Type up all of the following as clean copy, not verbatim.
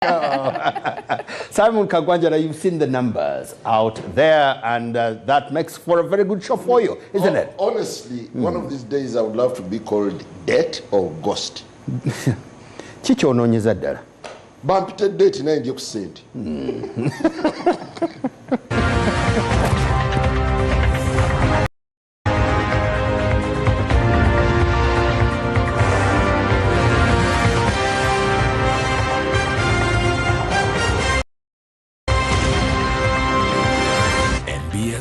Simon Kagwanjara, you've seen the numbers out there, and that makes for a very good show for you, isn't it? Honestly, one of these days I would love to be called Debt or Ghost. Chicho ononyeza ddala. Bampite date naye nje ku sente.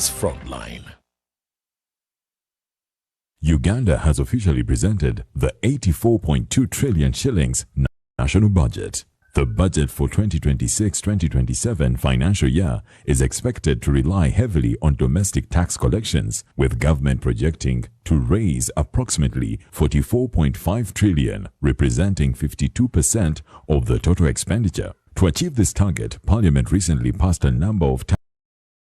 Frontline. Uganda has officially presented the 84.2 trillion shillings national budget. The budget for 2026-2027 financial year is expected to rely heavily on domestic tax collections, with government projecting to raise approximately 44.5 trillion, representing 52% of the total expenditure. To achieve this target, Parliament recently passed a number of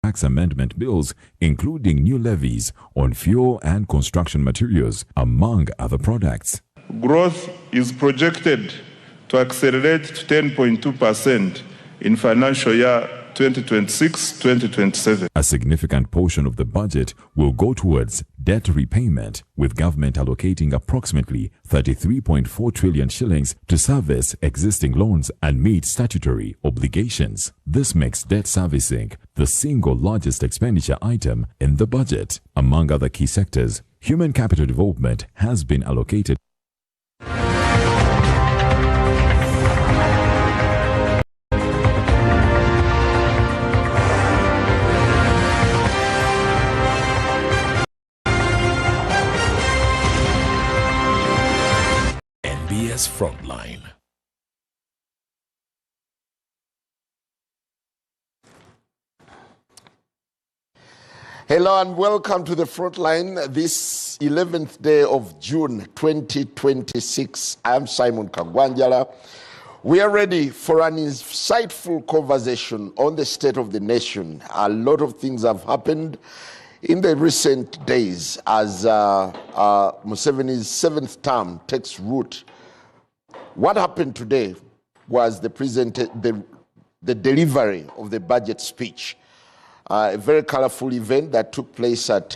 tax amendment bills, including new levies on fuel and construction materials, among other products. Growth is projected to accelerate to 10.2% in financial year 2026-2027. A significant portion of the budget will go towards debt repayment, with government allocating approximately 33.4 trillion shillings to service existing loans and meet statutory obligations. This makes debt servicing the single largest expenditure item in the budget. Among other key sectors, human capital development has been allocated Frontline. Hello and welcome to the Frontline this 11th day of June 2026. I am Simon Kagwanjara. We are ready for an insightful conversation on the state of the nation. A lot of things have happened in the recent days as Museveni's 7th term takes root. What happened today was the delivery of the budget speech, a very colorful event that took place at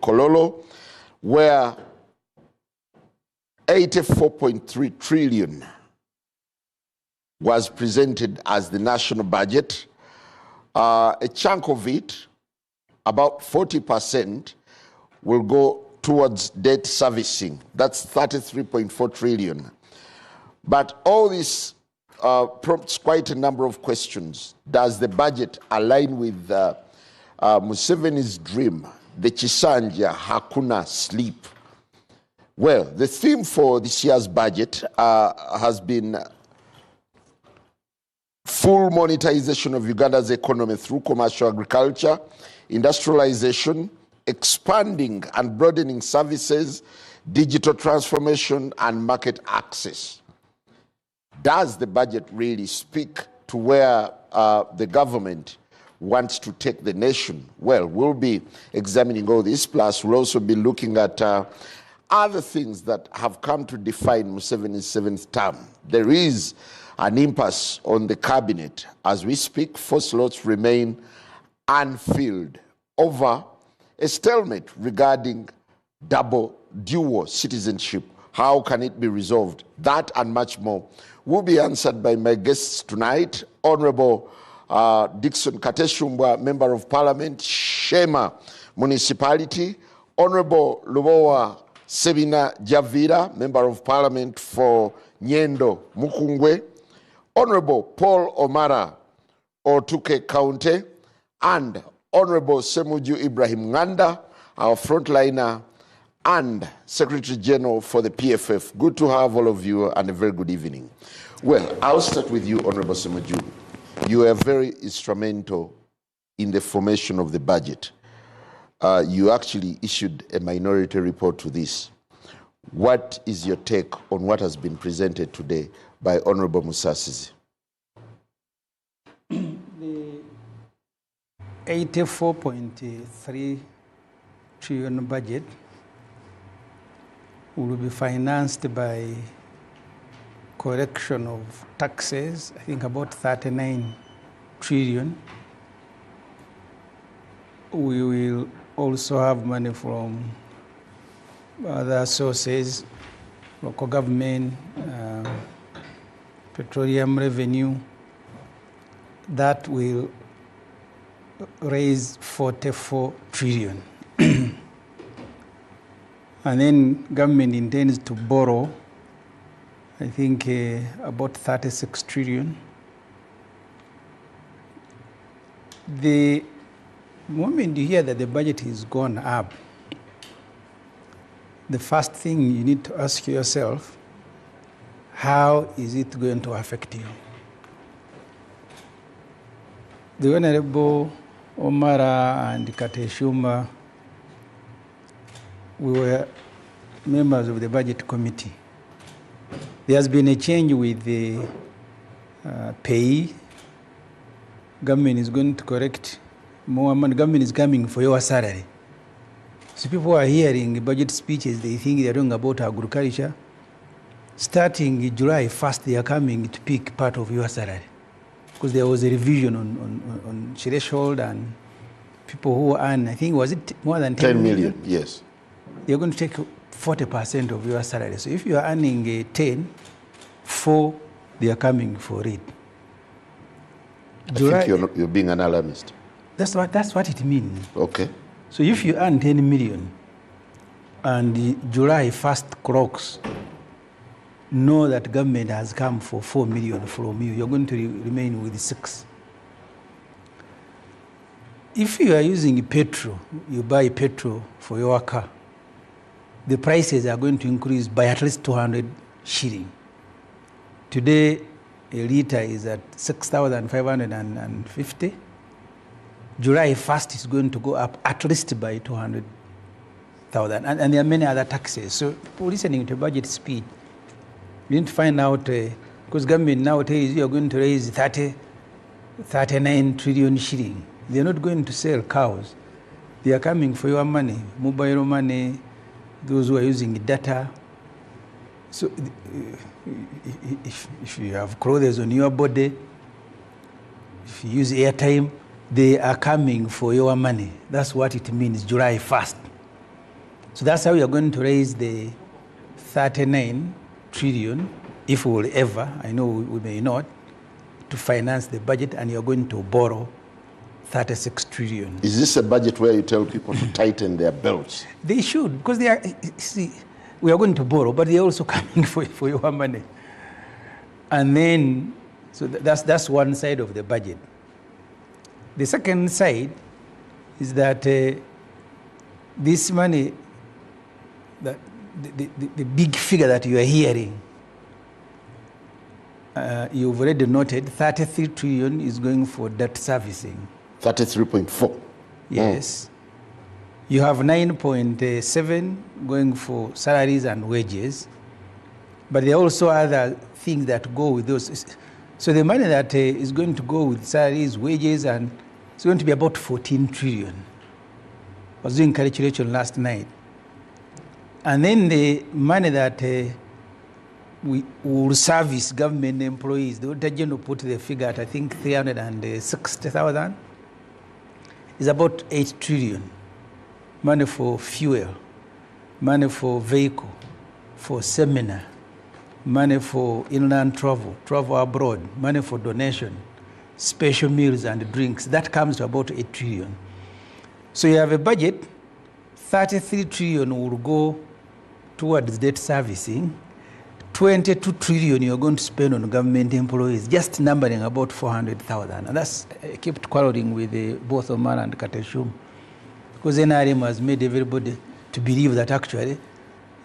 Kololo, where 84.3 trillion was presented as the national budget. A chunk of it, about 40%, will go towards debt servicing. That's 33.4 trillion. But all this prompts quite a number of questions. Does the budget align with Museveni's dream, the Kisanja Hakuna sleep? Well, the theme for this year's budget has been full monetization of Uganda's economy through commercial agriculture, industrialization, expanding and broadening services, digital transformation, and market access. Does the budget really speak to where the government wants to take the nation? Well, we'll be examining all this, plus we'll also be looking at other things that have come to define Museveni's 7th term. There is an impasse on the cabinet. As we speak, 4 slots remain unfilled over a stalemate regarding dual citizenship. How can it be resolved? That and much more will be answered by my guests tonight. Honorable Dixon Kateshumbwa, Member of Parliament, Shema Municipality. Honorable Lubowa Sebina Javira, Member of Parliament for Nyendo Mukungwe. Honorable Paul Omara, Otuke County, and Honorable Semuju Ibrahim Nganda, our frontliner and Secretary General for the PFF. Good to have all of you and a very good evening. Well, I'll start with you, Honorable Semuju. You were very instrumental in the formation of the budget. You actually issued a minority report to this. What is your take on what has been presented today by Honorable Musasizi? The 84.3 trillion budget will be financed by collection of taxes, I think about 39 trillion. We will also have money from other sources, local government, petroleum revenue, that will raise 44 trillion. And then government intends to borrow, I think, about 36 trillion. The moment you hear that the budget is gone up, the first thing you need to ask yourself, how is it going to affect you? The Honorable Omara and Kateshuma, we were members of the budget committee. There has been a change with the pay. Government is going to correct more money. Government is coming for your salary. So people are hearing budget speeches, they think they're talking about agriculture. Starting July 1st, they are coming to pick part of your salary. Because there was a revision on threshold, and people who earn, I think, was it more than 10 million? Yes. They're going to take 40% of your salary. So if you are earning 10, 4, they are coming for it. I think you're being an alarmist. That's what it means. Okay. So if you earn 10 million and the July 1st clocks know that government has come for 4 million from you, you're going to remain with 6. If you are using petrol, you buy petrol for your car, the prices are going to increase by at least 200 shilling. Today, a liter is at 6,550. July 1st is going to go up at least by 200,000. And there are many other taxes. So people listening to budget speech, you need to find out, because government now tells you are going to raise 39 trillion shilling. They're not going to sell cows. They are coming for your money, mobile money, those who are using data. So if you have clothes on your body, if you use airtime, they are coming for your money. That's what it means, July 1st. So that's how we are going to raise the 39 trillion, if we will ever, I know we may not, to finance the budget, and you're going to borrow 36 trillion. Is this a budget where you tell people to tighten their belts? They should, because they are, see, we are going to borrow, but they're also coming for your money. And then, so that's one side of the budget. The second side is that this money, the big figure that you are hearing, you've already noted 33 trillion is going for debt servicing. 33.4. Yes. You have 9.7 going for salaries and wages, but there are also other things that go with those. So the money that is going to go with salaries, wages, and it's going to be about 14 trillion. I was doing calculation last night. And then the money that we will service government employees, the Auditor General put the figure at, I think, 360,000, is about 8 trillion. Money for fuel, money for vehicle, for seminar, money for inland travel, travel abroad, money for donation, special meals and drinks. That comes to about 8 trillion. So you have a budget, 33 trillion will go towards debt servicing, 22 trillion you're going to spend on government employees, just numbering about 400,000. And that's, I kept quarreling with both Omar and Kateshum, because NRM has made everybody to believe that actually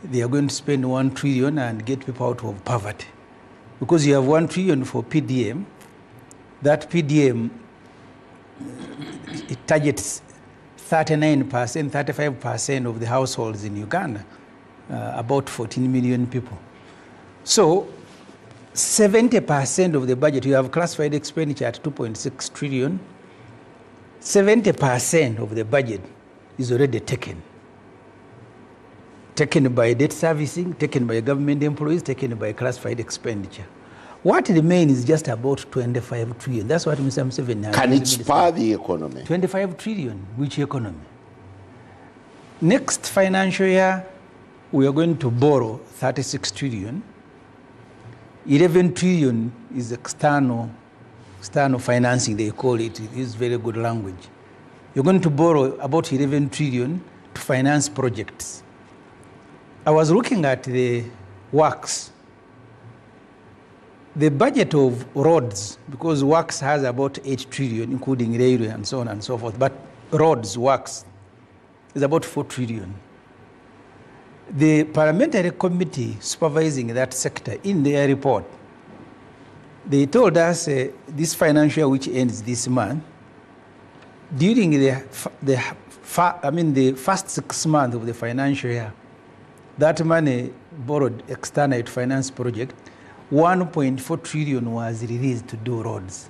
they are going to spend 1 trillion and get people out of poverty. Because you have 1 trillion for PDM, that PDM, it targets 39%, 35% of the households in Uganda, about 14 million people. So 70% of the budget, you have classified expenditure at 2.6 trillion, 70% of the budget is already taken. taken by debt servicing, taken by government employees, taken by classified expenditure. What remains is just about 25 trillion. That's what Mr. Museveni has. Can it spur the economy? 25 trillion. Which economy? Next financial year, we are going to borrow 36 trillion. 11 trillion is external financing, they call it. It is very good language. You're going to borrow about 11 trillion to finance projects. I was looking at the works. The budget of roads, because works has about 8 trillion, including railway and so on and so forth, but roads, works, is about 4 trillion. The parliamentary committee supervising that sector, in their report, they told us this financial year, which ends this month, during the first 6 months of the financial year, that money borrowed external finance project, 1.4 trillion was released to do roads.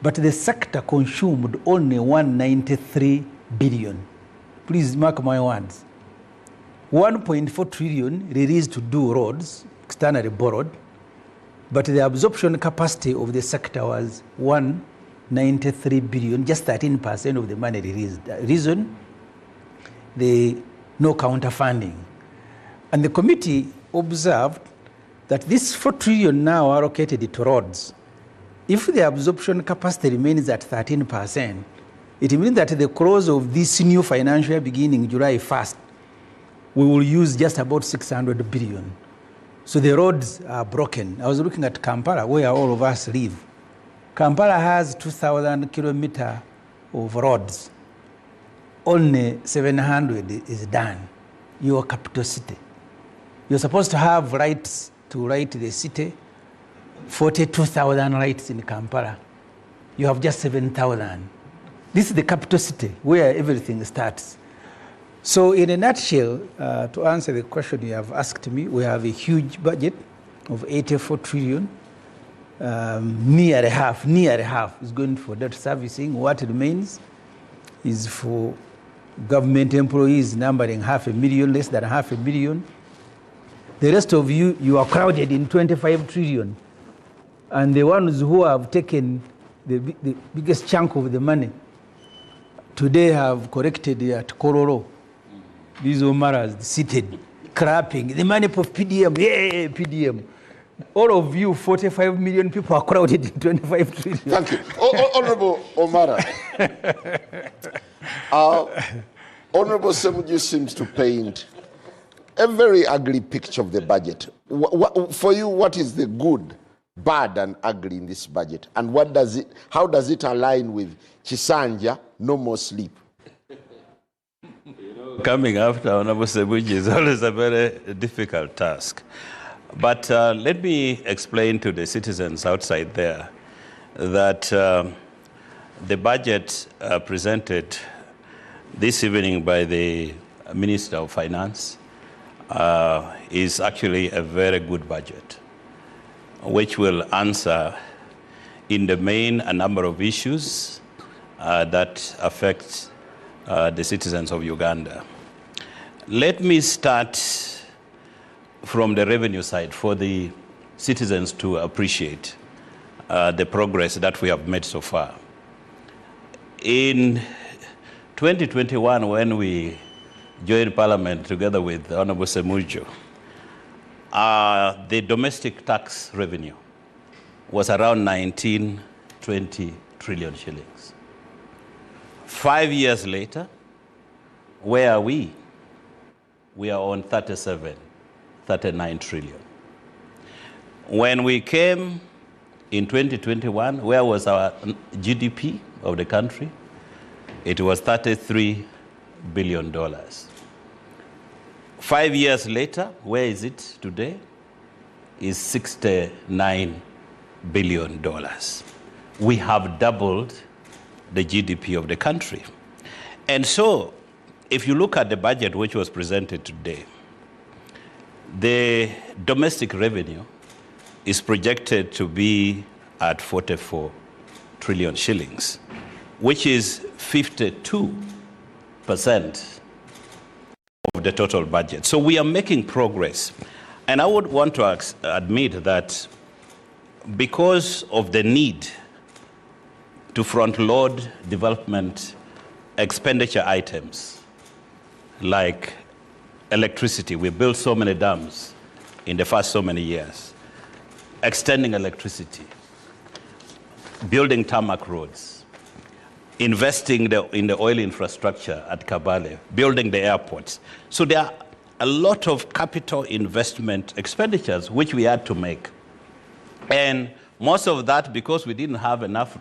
But the sector consumed only 193 billion. Please mark my words. 1.4 trillion released to do roads, externally borrowed, but the absorption capacity of the sector was 193 billion, just 13% of the money released. The reason? No counterfunding. And the committee observed that this 4 trillion now allocated to roads, if the absorption capacity remains at 13%, it means that the close of this new financial year beginning July 1st, we will use just about 600 billion. So the roads are broken. I was looking at Kampala, where all of us live. Kampala has 2,000 kilometers of roads. Only 700 is done. Your capital city. You're supposed to have rights to write the city, 42,000 rights in Kampala. You have just 7,000. This is the capital city where everything starts. So in a nutshell, to answer the question you have asked me, we have a huge budget of 84 trillion. Near half is going for debt servicing. What remains is for government employees numbering 500,000, less than 500,000. The rest of you are crowded in 25 trillion. And the ones who have taken the biggest chunk of the money today have collected at Kororo. These Omaras seated, clapping. The money for PDM, yay, PDM. All of you, 45 million people are crowded in 25 trillion. Thank you. Honorable Omara. Honorable Semuju seems to paint a very ugly picture of the budget. For you, what is the good, bad, and ugly in this budget? And how does it align with Kisanja, no more sleep? Coming after Honorable Semuju is always a very difficult task. But let me explain to the citizens outside there that the budget presented this evening by the Minister of Finance is actually a very good budget, which will answer in the main a number of issues that affect the citizens of Uganda. Let me start from the revenue side for the citizens to appreciate the progress that we have made so far. In 2021, when we joined Parliament together with Honorable Semuju, the domestic tax revenue was around 19, 20 trillion shillings. 5 years later, where are we? We are on 37, 39 trillion. When we came in 2021, where was our GDP of the country? It was $33 billion. 5 years later, where is it today? Is $69 billion. We have doubled the GDP of the country. And so, if you look at the budget which was presented today, the domestic revenue is projected to be at 44 trillion shillings, which is 52% of the total budget. So we are making progress. And I would want to admit that because of the need to front-load development expenditure items like electricity, we built so many dams in the first so many years, extending electricity, building tarmac roads, investing in the oil infrastructure at Kabale, building the airports. So there are a lot of capital investment expenditures which we had to make. And most of that, because we didn't have enough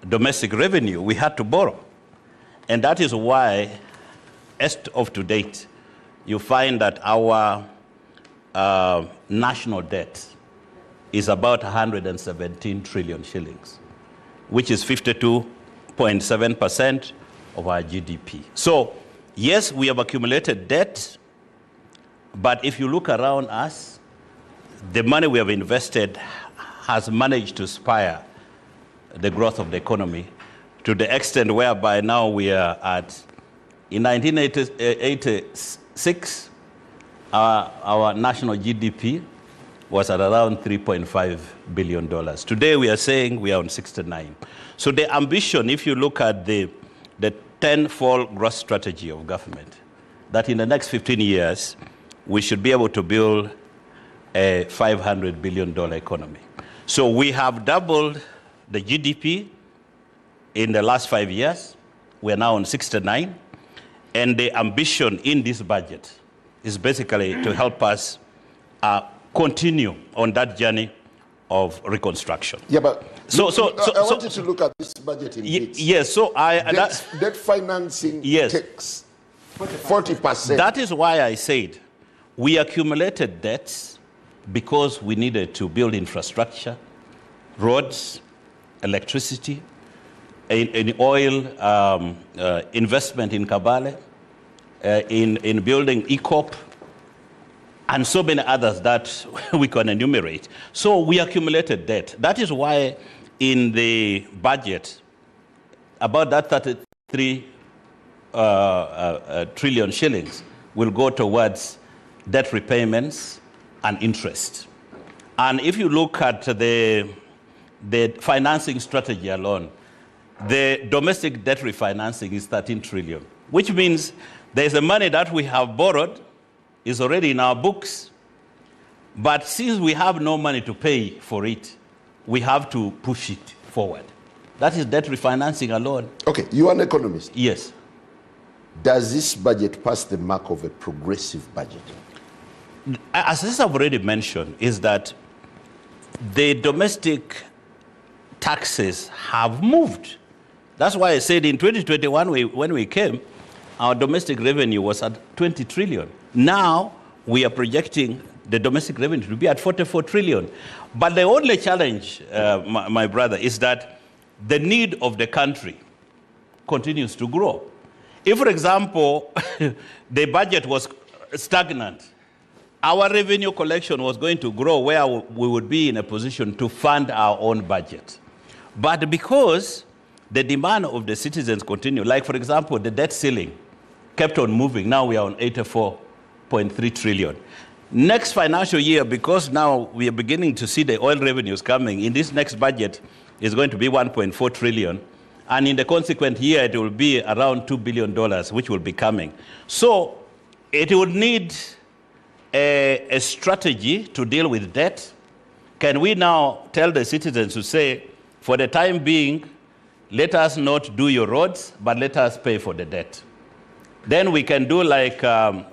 domestic revenue, we had to borrow. And that is why, as of to date, you find that our national debt is about 117 trillion shillings, which is 52.7% of our GDP. So, yes, we have accumulated debt, but if you look around us, the money we have invested has managed to spur the growth of the economy to the extent whereby now we are at, in 1986, our national GDP was at around $3.5 billion. Today we are saying we are on 69. So the ambition, if you look at the 10-fold growth strategy of government, that in the next 15 years, we should be able to build a $500 billion economy. So we have doubled the GDP in the last 5 years. We are now on 69. And the ambition in this budget is basically to help us continue on that journey of reconstruction. Yeah, but I wanted to look at this budget in bits. Yes, so debt financing takes 40%. That is why I said we accumulated debts because we needed to build infrastructure, roads, electricity, in oil, investment in Kabale, in building ECOP, and so many others that we can enumerate. So we accumulated debt. That is why in the budget, about that 33 trillion shillings will go towards debt repayments and interest. And if you look at the financing strategy alone, the domestic debt refinancing is 13 trillion, which means there's the money that we have borrowed is already in our books. But since we have no money to pay for it, we have to push it forward. That is debt refinancing alone. Okay, you are an economist. Yes. Does this budget pass the mark of a progressive budget? As I've already mentioned, is that the domestic taxes have moved. That's why I said in 2021, when we came, our domestic revenue was at 20 trillion. Now, we are projecting the domestic revenue to be at 44 trillion. But the only challenge, my brother, is that the need of the country continues to grow. If, for example, the budget was stagnant, our revenue collection was going to grow where we would be in a position to fund our own budget. But because the demand of the citizens continue, like, for example, the debt ceiling kept on moving. Now we are on 84.3 trillion. Next financial year, because now we are beginning to see the oil revenues coming, in this next budget is going to be 1.4 trillion. And in the consequent year, it will be around $2 billion, which will be coming. So it would need a strategy to deal with debt. Can we now tell the citizens to say, for the time being, let us not do your roads, but let us pay for the debt? Then we can do like,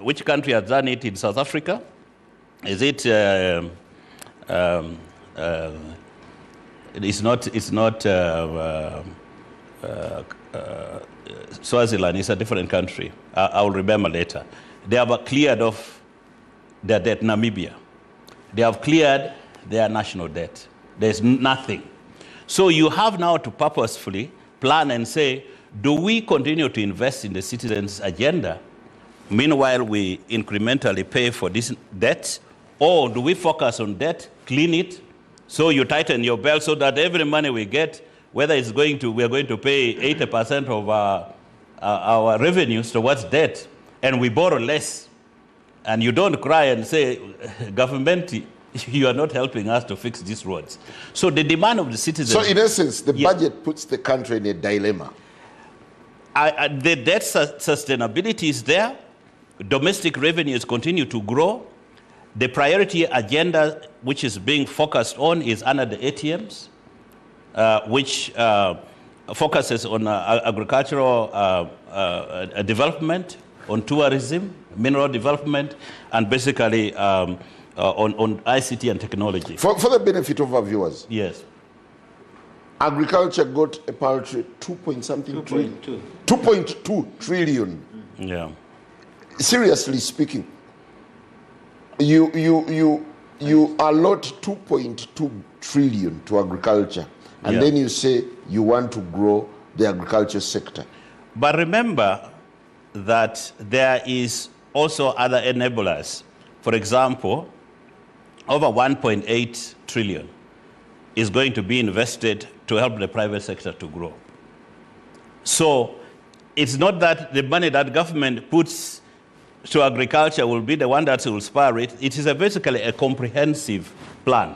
which country has done it in South Africa? Is it, it's not Swaziland, it's a different country. I'll remember later. They have cleared off their debt. Namibia. They have cleared their national debt. There's nothing. So you have now to purposefully plan and say, do we continue to invest in the citizens' agenda? Meanwhile, we incrementally pay for this debt, or do we focus on debt, clean it, so you tighten your belt so that every money we get, whether it's going to, we're going to pay 80% of our revenues towards debt, and we borrow less And you don't cry and say, government, you are not helping us to fix these roads. So the demand of the citizens... So in essence, the budget puts the country in a dilemma. The debt sustainability is there. Domestic revenues continue to grow. The priority agenda which is being focused on is under the ATMs, which focuses on agricultural development, on tourism, mineral development, and basically on ICT and technology. For the benefit of our viewers. Yes. Agriculture got a paltry 2.2 trillion. Yeah. Seriously speaking, you allot 2.2 trillion to agriculture, and then you say you want to grow the agriculture sector. But remember that there is also other enablers. For example, over 1.8 trillion is going to be invested to help the private sector to grow. So it's not that the money that government puts to agriculture will be the one that will spur it. It is basically a comprehensive plan.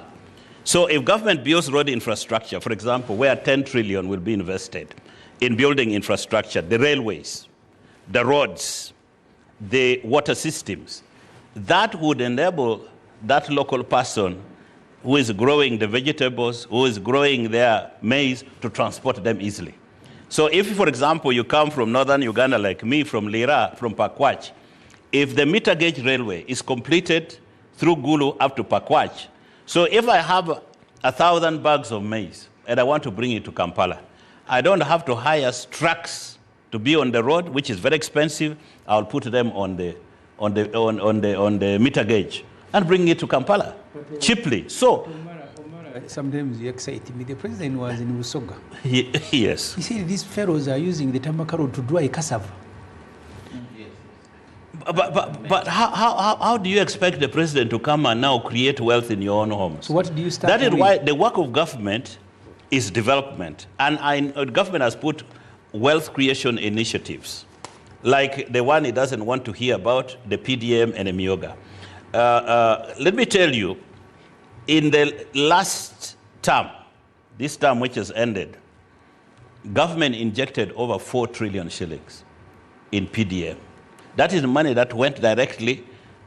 So if government builds road infrastructure, for example, where 10 trillion will be invested in building infrastructure, the railways, the roads, the water systems, that would enable that local person who is growing the vegetables, who is growing their maize, to transport them easily. So if, for example, you come from northern Uganda like me, from Lira, from Pakwach, if the meter gauge railway is completed through Gulu up to Pakwach, so if I have 1,000 bags of maize and I want to bring it to Kampala, I don't have to hire trucks to be on the road, which is very expensive. I'll put them on the meter gauge and bring it to Kampala cheaply. So sometimes you excite me. The president was in Usoga. Yes. He said these pharaohs are using the Tamaka road to dry cassava. But how do you expect the president to come and now create wealth in your own homes? So what do you start That is with? why the work of government is development. And government has put wealth creation initiatives, like the one it doesn't want to hear about, the PDM and the Myoga. Let me tell you, in the last term, this term which has ended, government injected over 4 trillion shillings in PDM. That is money that went directly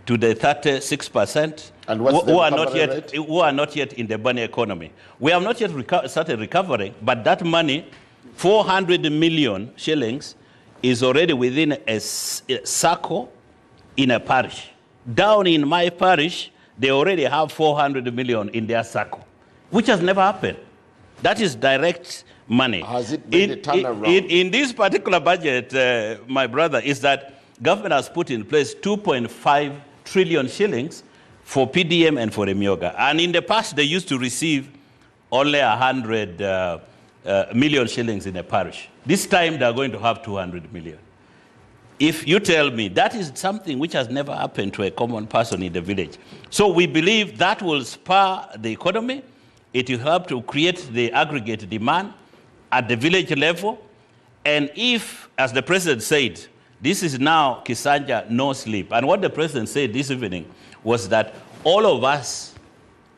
to the 36% and what's who are not yet in the money economy. We have not yet started recovering, but that money, 400 million shillings, is already within a circle in a parish. Down in my parish, they already have 400 million in their circle, which has never happened. That is direct money. Has it been a turnaround? In this particular budget, my brother, is that government has put in place 2.5 trillion shillings for PDM and for Myoga. And in the past, they used to receive only 100 million shillings in a parish. This time, they're going to have 200 million. If you tell me that is something which has never happened to a common person in the village. So we believe that will spur the economy. It will help to create the aggregate demand at the village level. And if, as the president said, this is now Kisanja, no sleep. And what the president said this evening was that all of us,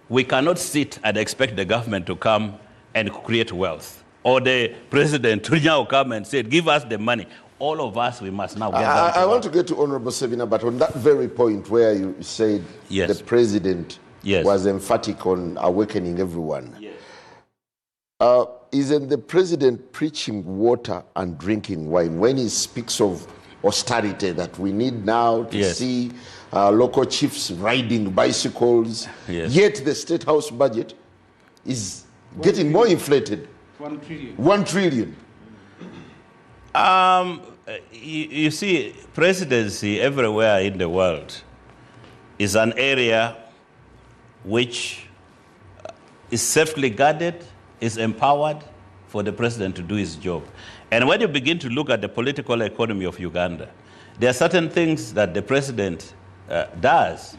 we cannot sit and expect the government to come and create wealth. Or the president to now come and say, give us the money. All of us, we must now get down to I want to get to Honorable Sevina, but on that very point where you said the president was emphatic on awakening everyone. Yes. Isn't the president preaching water and drinking wine when he speaks of austerity, that we need now to see local chiefs riding bicycles, yet the State House budget is getting more inflated? 1 trillion. 1 trillion. You see, presidency everywhere in the world is an area which is safely guarded, is empowered for the president to do his job. And when you begin to look at the political economy of Uganda, there are certain things that the president does,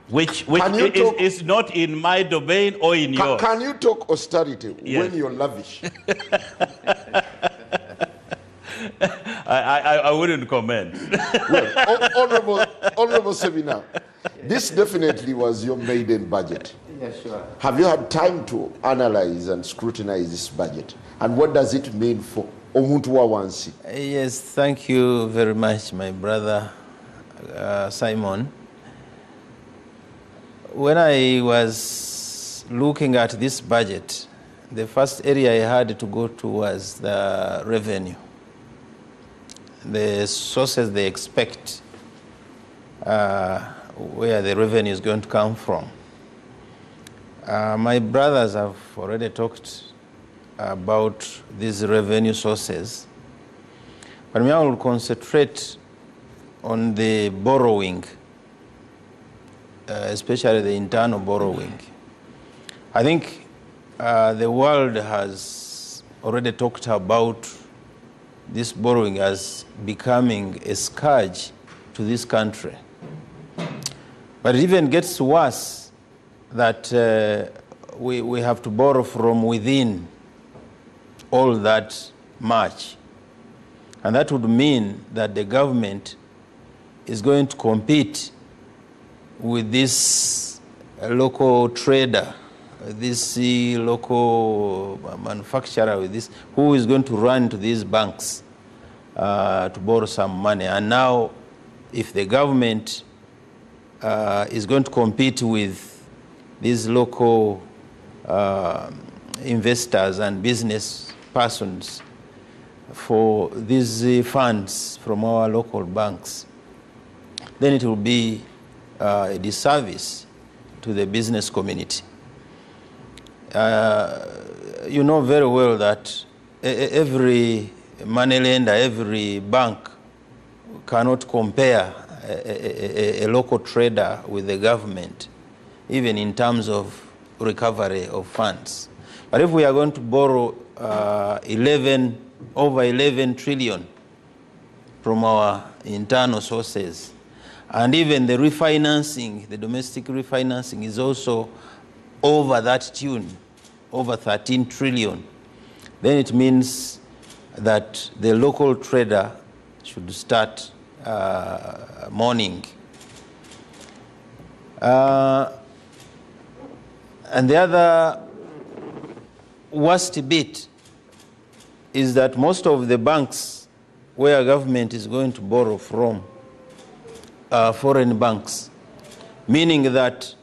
which is not in my domain or in yours. Can you talk austerity when you're lavish? I wouldn't comment. Well, Honorable Seminar, this definitely was your maiden budget. Yeah, sure. Have you had time to analyze and scrutinize this budget? And what does it mean for Omuntu wa Wansi? Yes, thank you very much, my brother Simon. When I was looking at this budget, the first area I had to go to was the revenue. The sources they expect, where the revenue is going to come from. My brothers have already talked about these revenue sources, but I will concentrate on the borrowing, especially the internal borrowing. I think the world has already talked about this borrowing as becoming a scourge to this country. But it even gets worse that we have to borrow from within all that much. And that would mean that the government is going to compete with this local trader, this local manufacturer, with this, who is going to run to these banks to borrow some money. And now, if the government is going to compete with these local investors and business persons for these funds from our local banks, then it will be a disservice to the business community. You know very well that every money lender, every bank cannot compare a local trader with the government, even in terms of recovery of funds. But if we are going to borrow over 11 trillion from our internal sources, and even the refinancing, the domestic refinancing is also over that tune, over 13 trillion, then it means that the local trader should start mourning. And the other worst bit is that most of the banks where government is going to borrow from are foreign banks, meaning that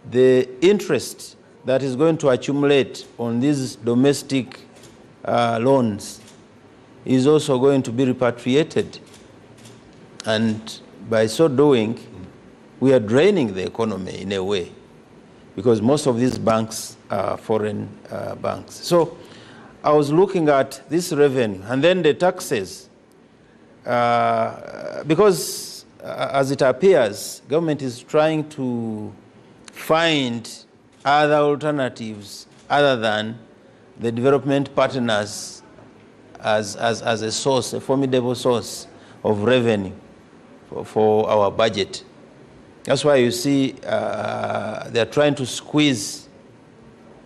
the interest that is going to accumulate on these domestic loans is also going to be repatriated. And by so doing, we are draining the economy in a way, because most of these banks are foreign banks. So I was looking at this revenue and then the taxes, because as it appears, government is trying to find other alternatives other than the development partners as a source, a formidable source of revenue for our budget. That's why you see they're trying to squeeze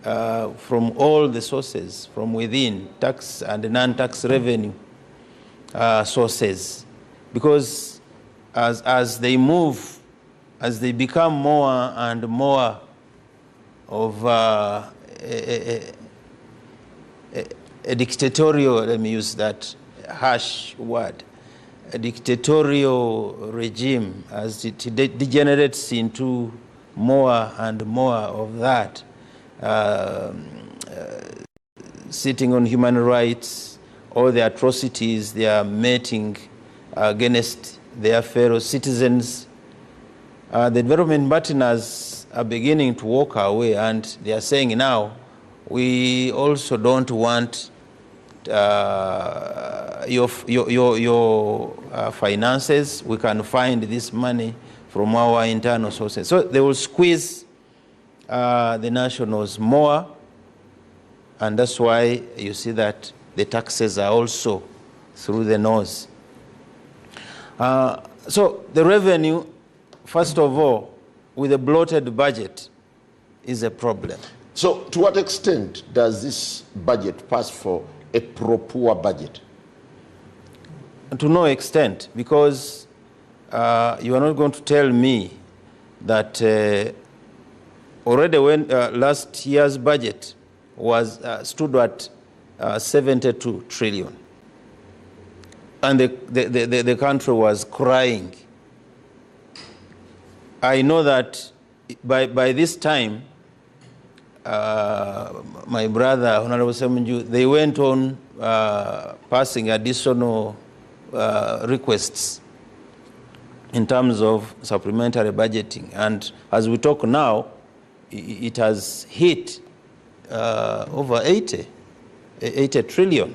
from all the sources, from within, tax and non-tax revenue sources. Because as they move, as they become more and more of a dictatorial, let me use that harsh word, a dictatorial regime, as it degenerates into more and more of that, sitting on human rights, all the atrocities they are meting against their fellow citizens, the development partners are beginning to walk away, and they are saying now, we also don't want your finances. We can find this money from our internal sources. So they will squeeze the nationals more, and that's why you see that the taxes are also through the nose. So the revenue, first of all, with a bloated budget is a problem. So to what extent does this budget pass for a pro-poor budget? to no extent, because you are not going to tell me that already when last year's budget was stood at 72 trillion, and the country was crying. I know that by this time, my brother, Honorable Semunju, they went on passing additional requests in terms of supplementary budgeting. And as we talk now, it has hit over 80 trillion,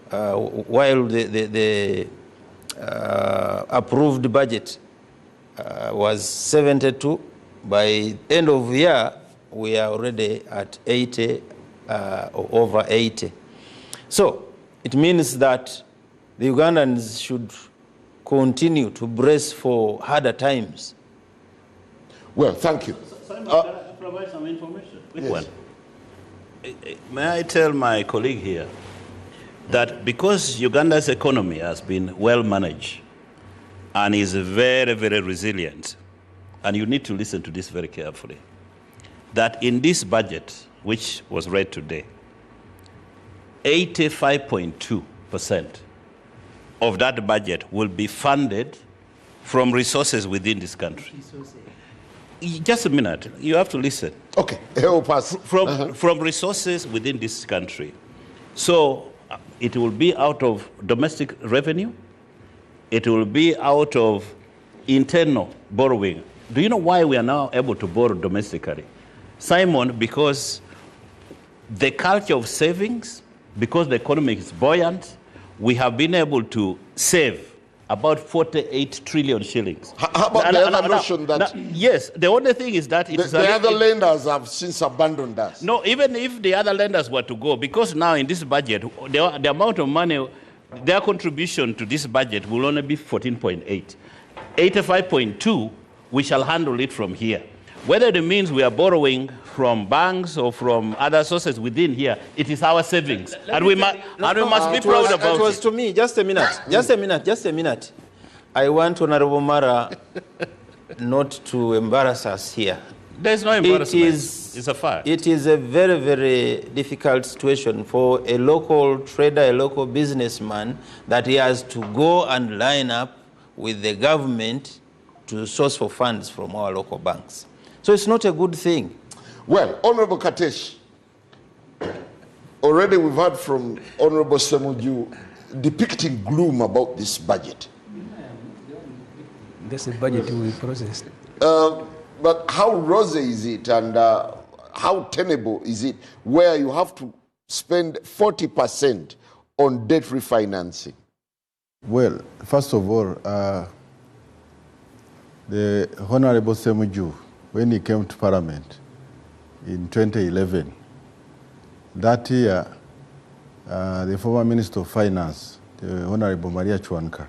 while the approved budget was 72. By end of the year, we are already at 80 or over 80. So it means that the Ugandans should continue to brace for harder times. Well, thank you. Simon, can I provide some information? Quick one. May I tell my colleague here that because Uganda's economy has been well managed and is very, very resilient, and you need to listen to this very carefully, that in this budget, which was read today, 85.2% of that budget will be funded from resources within this country. Just a minute, you have to listen. Okay, help us. From resources within this country. So it will be out of domestic revenue, it will be out of internal borrowing. Do you know why we are now able to borrow domestically? Simon, because the culture of savings, because the economy is buoyant, we have been able to save about 48 trillion shillings. How about the other notion that... yes, the only thing is that... the other lenders have since abandoned us. No, even if the other lenders were to go, because now in this budget, the amount of money, their contribution to this budget will only be 14.8. 85.2, we shall handle it from here. Whether it means we are borrowing from banks or from other sources within here, it is our savings. And we must be proud about it. It was to me, just a minute. I want Honorable Mara not to embarrass us here. There's no embarrassment. It's a fact. It is a very, very difficult situation for a local trader, a local businessman, that he has to go and line up with the government to source for funds from our local banks. So it's not a good thing. Well, Honorable Katesh, already we've heard from Honorable Semunju depicting gloom about this budget. That's a budget we processed. But how rosy is it, and how tenable is it, where you have to spend 40% on debt refinancing? Well, first of all, the Honorable Semunju, when he came to Parliament in 2011, that year, the former Minister of Finance, the Honorable Maria Chwanka,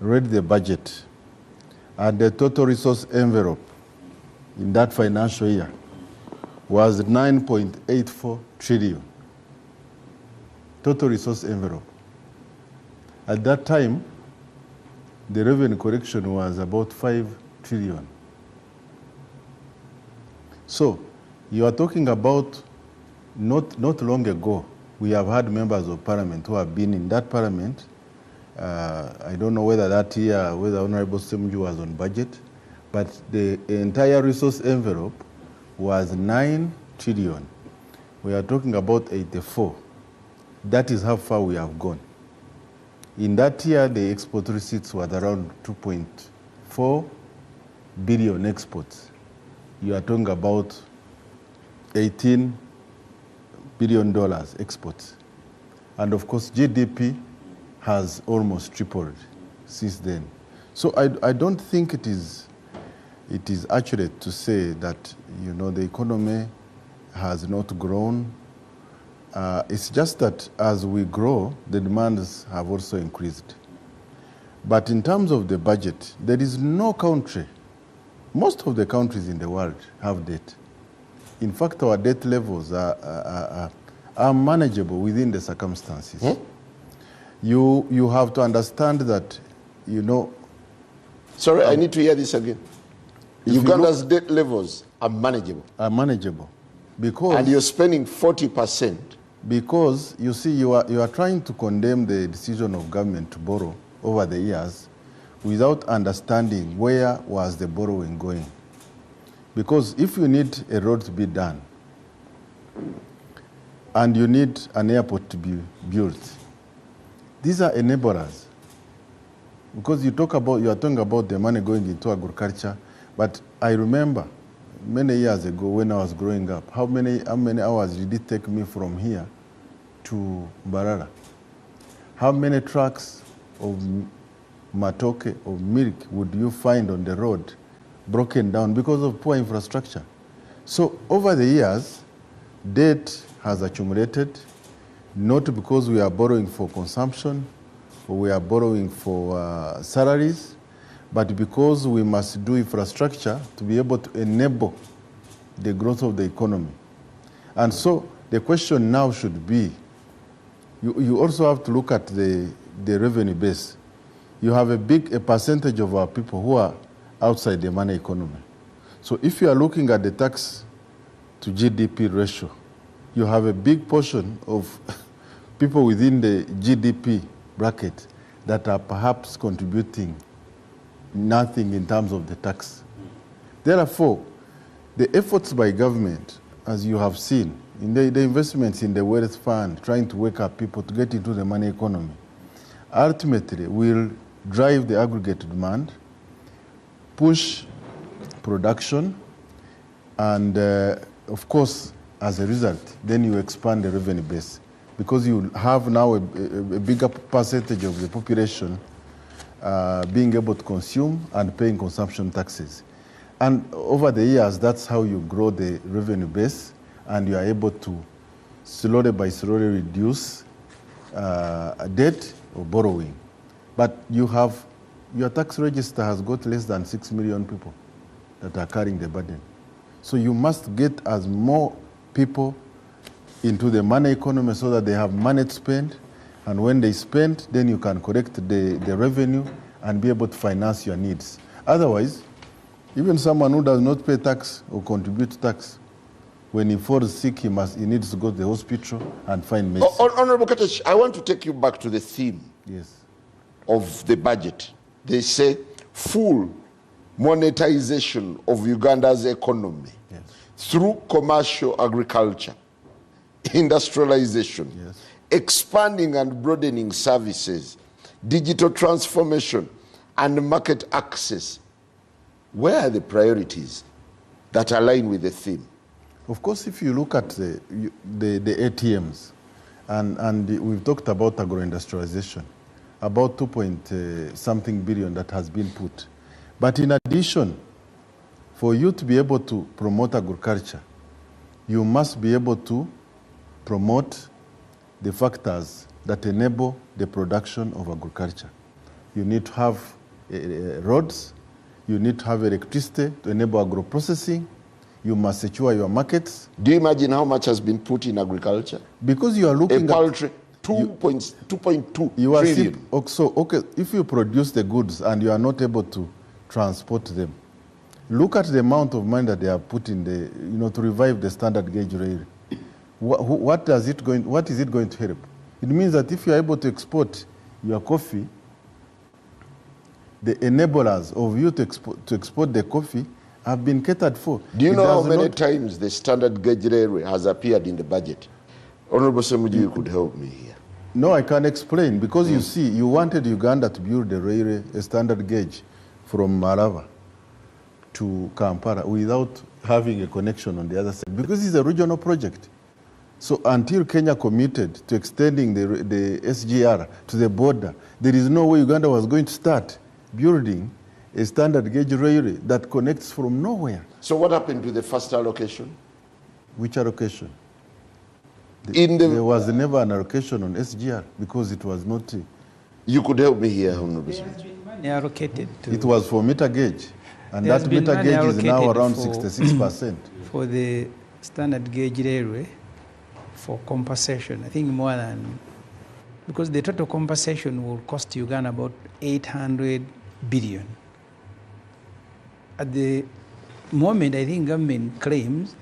read the budget, and the total resource envelope in that financial year was 9.84 trillion. Total resource envelope. At that time, the revenue correction was about 5 trillion. So, you are talking about not long ago, we have had members of parliament who have been in that parliament. I don't know whether that year, whether Honorable Semunju was on budget, but the entire resource envelope was 9 trillion. We are talking about 84. That is how far we have gone. In that year, the export receipts were around 2.4 billion exports. You are talking about $18 billion exports. And of course, GDP has almost tripled since then. So I don't think it is accurate to say that, you know, the economy has not grown. It's just that as we grow, the demands have also increased. But in terms of the budget, there is no country, most of the countries in the world have debt. In fact, our debt levels are manageable within the circumstances. You have to understand that, you know. Sorry, I need to hear this again. Uganda's debt levels are manageable. Are manageable. Because, and you're spending 40%. Because, you see, you are trying to condemn the decision of government to borrow over the years without understanding where was the borrowing going. Because if you need a road to be done, and you need an airport to be built, these are enablers. Because you are talking about the money going into agriculture, but I remember many years ago when I was growing up, how many hours did it take me from here to Mbarara? How many trucks of matoke, of milk, would you find on the road broken down because of poor infrastructure? So over the years, debt has accumulated, not because we are borrowing for consumption or we are borrowing for salaries, but because we must do infrastructure to be able to enable the growth of the economy. And so the question now should be, you also have to look at the revenue base. You have a percentage of our people who are outside the money economy. So if you are looking at the tax to GDP ratio, you have a big portion of people within the GDP bracket that are perhaps contributing nothing in terms of the tax. Therefore, the efforts by government, as you have seen, in the investments in the wealth fund, trying to wake up people to get into the money economy, ultimately will drive the aggregate demand, push production, and of course, as a result, then you expand the revenue base because you have now a bigger percentage of the population being able to consume and paying consumption taxes. And over the years, that's how you grow the revenue base, and you are able to slowly by slowly reduce debt or borrowing. But your tax register has got less than 6 million people that are carrying the burden. So you must get as more people into the money economy so that they have money to spend, and when they spend, then you can collect the revenue and be able to finance your needs. Otherwise, even someone who does not pay tax or contribute tax, when he falls sick, he needs to go to the hospital and find medicine. Honorable Katesh, I want to take you back to the theme of the budget. They say full monetization of Uganda's economy through commercial agriculture, industrialization, expanding and broadening services, digital transformation, and market access. Where are the priorities that align with the theme? Of course, if you look at the ATMs, and we've talked about agro-industrialization, about 2-point-something billion that has been put. But in addition, for you to be able to promote agriculture, you must be able to promote the factors that enable the production of agriculture. You need to have roads, you need to have electricity to enable agro-processing, you must secure your markets. Do you imagine how much has been put in agriculture? Because you are looking at poultry, 2.2 trillion. So, okay, if you produce the goods and you are not able to transport them, look at the amount of money that they have put in to revive the standard gauge rail. What is it going to help? It means that if you are able to export your coffee, the enablers of you to export the coffee have been catered for. Do you know how many times the standard gauge railway has appeared in the budget? Honorable Semuji, you could help me here. No, I can explain, because you see, you wanted Uganda to build a railway, a standard gauge from Malava to Kampala without having a connection on the other side, because it's a regional project. So until Kenya committed to extending the SGR to the border, there is no way Uganda was going to start building a standard gauge railway that connects from nowhere. So what happened to the first allocation? Which allocation? There was never an allocation on SGR because it was not. You could help me here, Honorable. There has been money allocated to. It was for meter gauge, and that meter gauge is now around 66%. For the standard gauge railway, for compensation, I think more than because the total compensation will cost Uganda about 800 billion. At the moment, I think government claims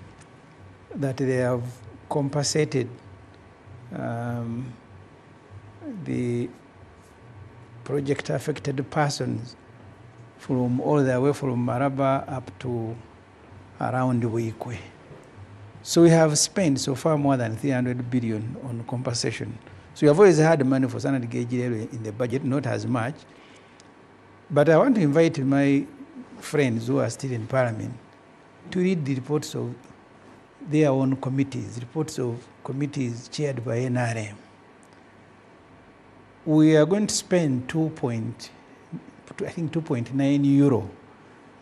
that they have compensated the project-affected persons from all the way from Maraba up to around Wikwe. So we have spent so far more than 300 billion on compensation. So we have always had money for standard gauge railway in the budget, not as much. But I want to invite my friends who are still in Parliament to read the reports of their own committees, reports of committees chaired by NRM. We are going to spend 2.9 euro,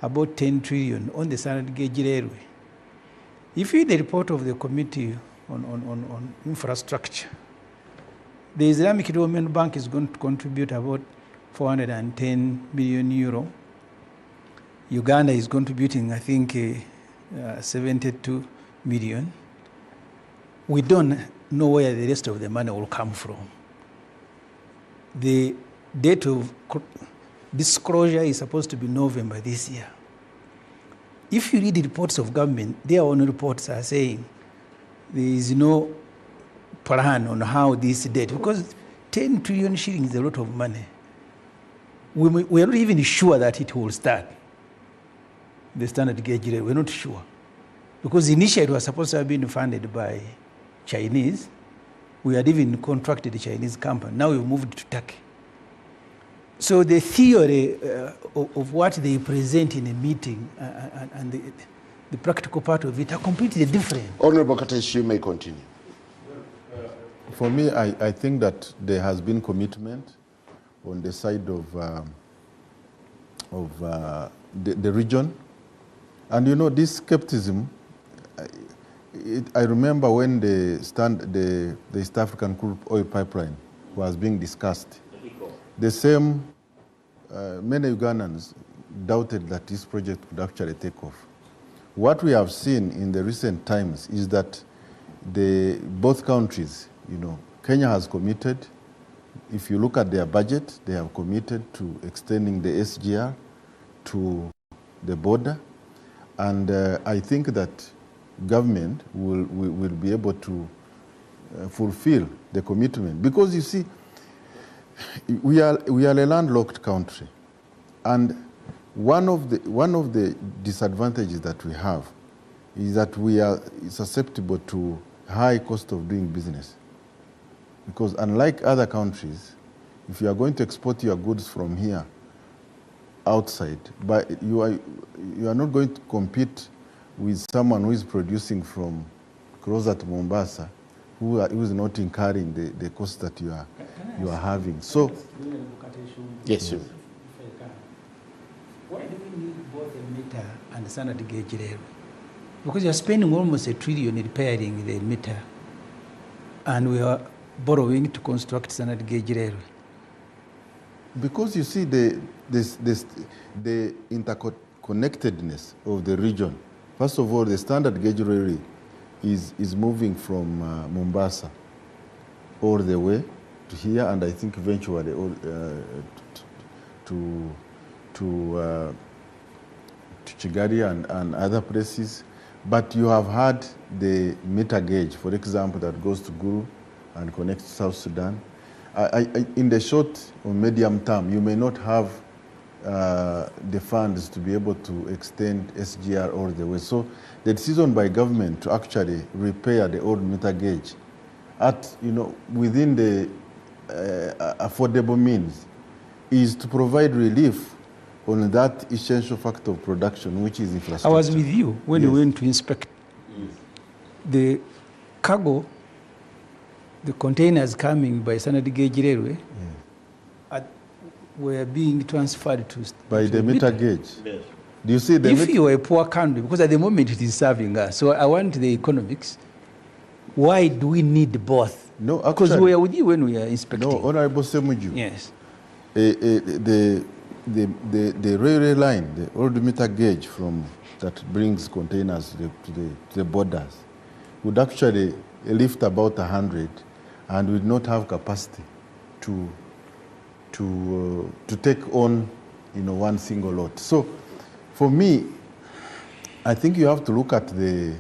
about 10 trillion on the standard gauge railway. If you read the report of the committee on infrastructure, the Islamic Development Bank is going to contribute about 410 million euro. Uganda is contributing, I think, 72 million. We don't know where the rest of the money will come from. The date of disclosure is supposed to be November this year. If you read the reports of government, their own reports are saying there is no plan on how this date, because 10 trillion shillings is a lot of money. We are not even sure that it will start, the standard gauge railway. We're not sure. Because initially it was supposed to have been funded by Chinese. We had even contracted a Chinese company. Now we've moved to Turkey. So the theory of what they present in a meeting and the practical part of it are completely different. Honorable Katesh, you may continue. For me, I think that there has been commitment on the side of the region. And you know, this skepticism, I remember when the East African crude oil pipeline was being discussed, the same, many Ugandans doubted that this project could actually take off. What we have seen in the recent times is that both countries, you know, Kenya has committed. If you look at their budget, they have committed to extending the SGR to the border. And I think that government will be able to fulfill the commitment. Because you see, we are a landlocked country. And one of the disadvantages that we have is that we are susceptible to high cost of doing business. Because unlike other countries, if you are going to export your goods from here outside, but you are not going to compete with someone who is producing from closer to Mombasa, who is not incurring the cost that you are having. So, yes, sir. Why do we need both the meter and the standard gauge railway? Because you are spending almost $1 trillion repairing the meter, and we are borrowing to construct standard gauge railway. Because you see the interconnectedness of the region. First of all, the standard gauge railway is moving from Mombasa all the way to here, and I think eventually to Chigari and other places. But you have had the meter gauge, for example, that goes to Gulu and connects to South Sudan. In the short or medium term, you may not have the funds to be able to extend SGR all the way. So the decision by government to actually repair the old meter gauge at, within the affordable means is to provide relief on that essential factor of production, which is infrastructure. I was with you when we went to inspect the cargo, the containers coming by standard gauge railway were being transferred to by the meter gauge. Yes. Do you see the if you are a poor country, because at the moment it is serving us, so I want the economics. Why do we need both? No, because we are with you when we are inspecting. No, Honorable Semuju. Yes. The railway line, the old meter gauge that brings containers to the borders, would actually lift about 100 and would not have capacity to take on, one single lot. So, for me, I think you have to look at the.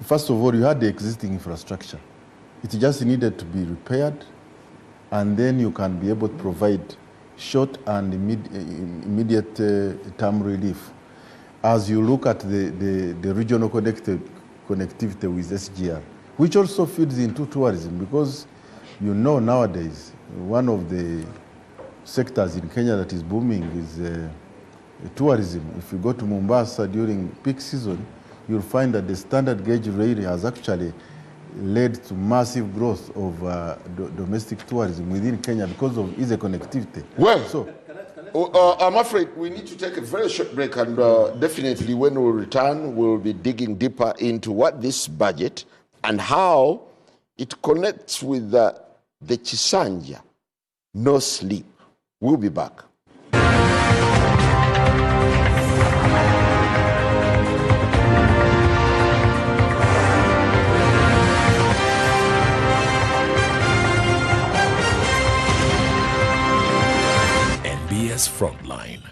First of all, you had the existing infrastructure. It just needed to be repaired, and then you can be able to provide short and immediate term relief. As you look at the regional connectivity with SGR, which also feeds into tourism, because nowadays, one of the sectors in Kenya that is booming is tourism. If you go to Mombasa during peak season, you'll find that the standard gauge rail has actually led to massive growth of domestic tourism within Kenya because of easy connectivity. Well, I'm afraid we need to take a very short break, and definitely when we return, we'll be digging deeper into what this budget and how it connects with the Kisanja, no sleep. We'll be back. Frontline.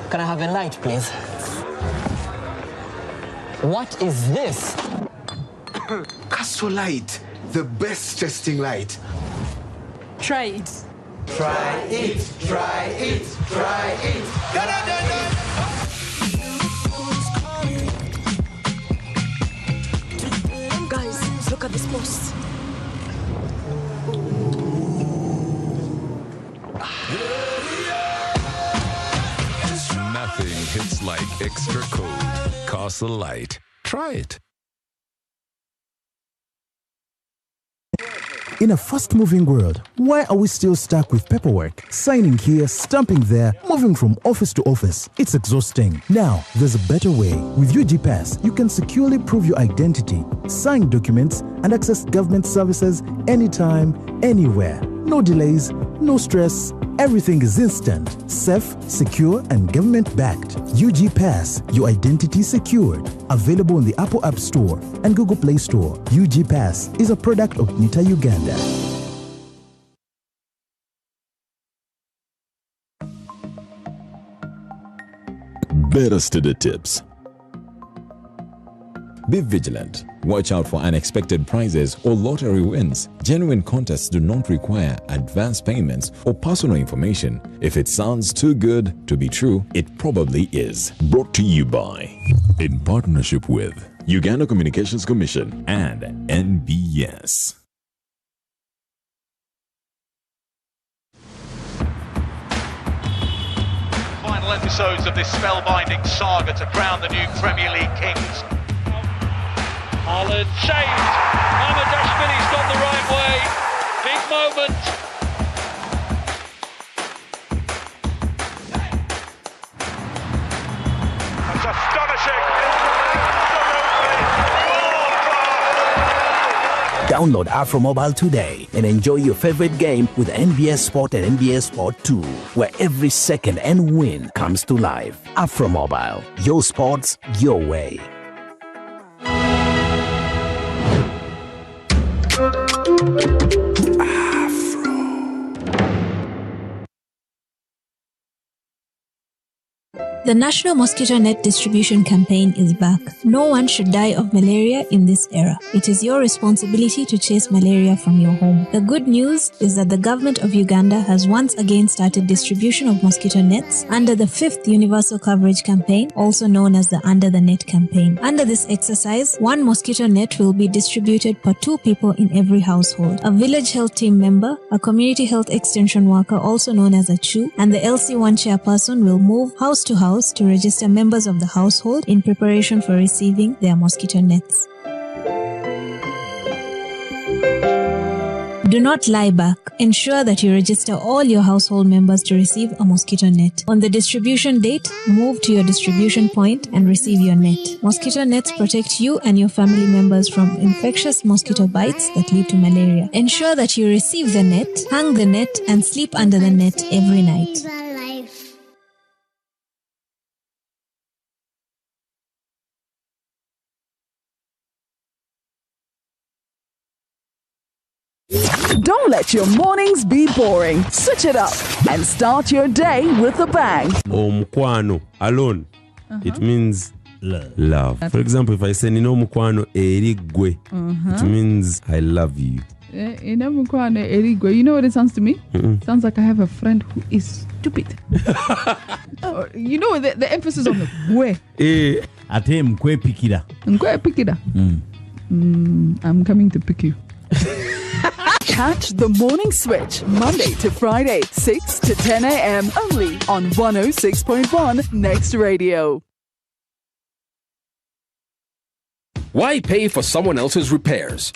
Can I have a light, please? What is this? Castor Light, the best testing light. Try it. Try it, try it, try it. Da, da, da, da. Guys, look at this post. Nothing hits like extra cold. Castle Light. Try it. In a fast-moving world, why are we still stuck with paperwork? Signing here, stamping there, moving from office to office. It's exhausting. Now, there's a better way. With UG Pass, you can securely prove your identity, sign documents, and access government services anytime, anywhere. No delays, no stress. Everything is instant, safe, secure, and government-backed. UG Pass, your identity secured. Available in the Apple App Store and Google Play Store. UG Pass is a product of Nita Uganda. Better study tips. Be vigilant. Watch out for unexpected prizes or lottery wins. Genuine contests do not require advance payments or personal information. If it sounds too good to be true, it probably is. Brought to you by, in partnership with, Uganda Communications Commission and NBS. Final episodes of this spellbinding saga to crown the new Premier League kings. Haaland saved. Ahmadashvili's gone the right way. Big moment. That's astonishing. Download AfroMobile today and enjoy your favorite game with NBS Sport and NBS Sport 2, where every second and win comes to life. AfroMobile, your sports, your way. The National Mosquito Net Distribution Campaign is back. No one should die of malaria in this era. It is your responsibility to chase malaria from your home. The good news is that the government of Uganda has once again started distribution of mosquito nets under the 5th Universal Coverage Campaign, also known as the Under the Net campaign. Under this exercise, 1 mosquito net will be distributed per 2 people in every household. A village health team member, a community health extension worker, also known as a CHU, and the LC1 chairperson will move house to house to register members of the household in preparation for receiving their mosquito nets. Do not lie back. Ensure that you register all your household members to receive a mosquito net. On the distribution date, move to your distribution point and receive your net. Mosquito nets protect you and your family members from infectious mosquito bites that lead to malaria. Ensure that you receive the net, hang the net, and sleep under the net every night. Don't let your mornings be boring. Switch it up and start your day with a bang. Omukwano alone, it means love. For example, if I say Nino Mukwano erigwe, it means I love you. You know what it sounds to me? Sounds like I have a friend who is stupid. You know the emphasis on the mkwe. Ate mkwe pikida. Mkwe pikida. I'm coming to pick you. Catch the Morning Switch Monday to Friday, 6 to 10 a.m. only on 106.1 Next Radio. Why pay for someone else's repairs?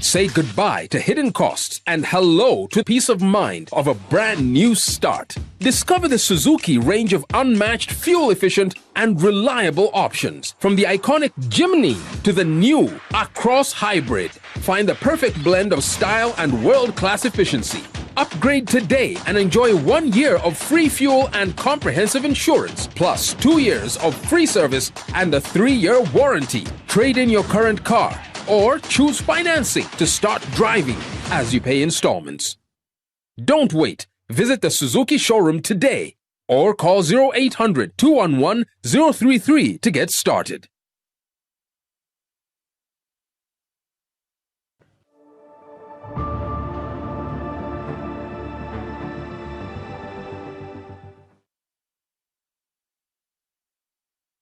Say goodbye to hidden costs and hello to peace of mind of a brand new start. Discover the Suzuki range of unmatched fuel-efficient and reliable options. From the iconic Jimny to the new Across Hybrid. Find the perfect blend of style and world-class efficiency. Upgrade today and enjoy 1 year of free fuel and comprehensive insurance, plus 2 years of free service and a 3-year warranty. Trade in your current car or choose financing to start driving as you pay installments. Don't wait. Visit the Suzuki showroom today or call 0800-211-033 to get started.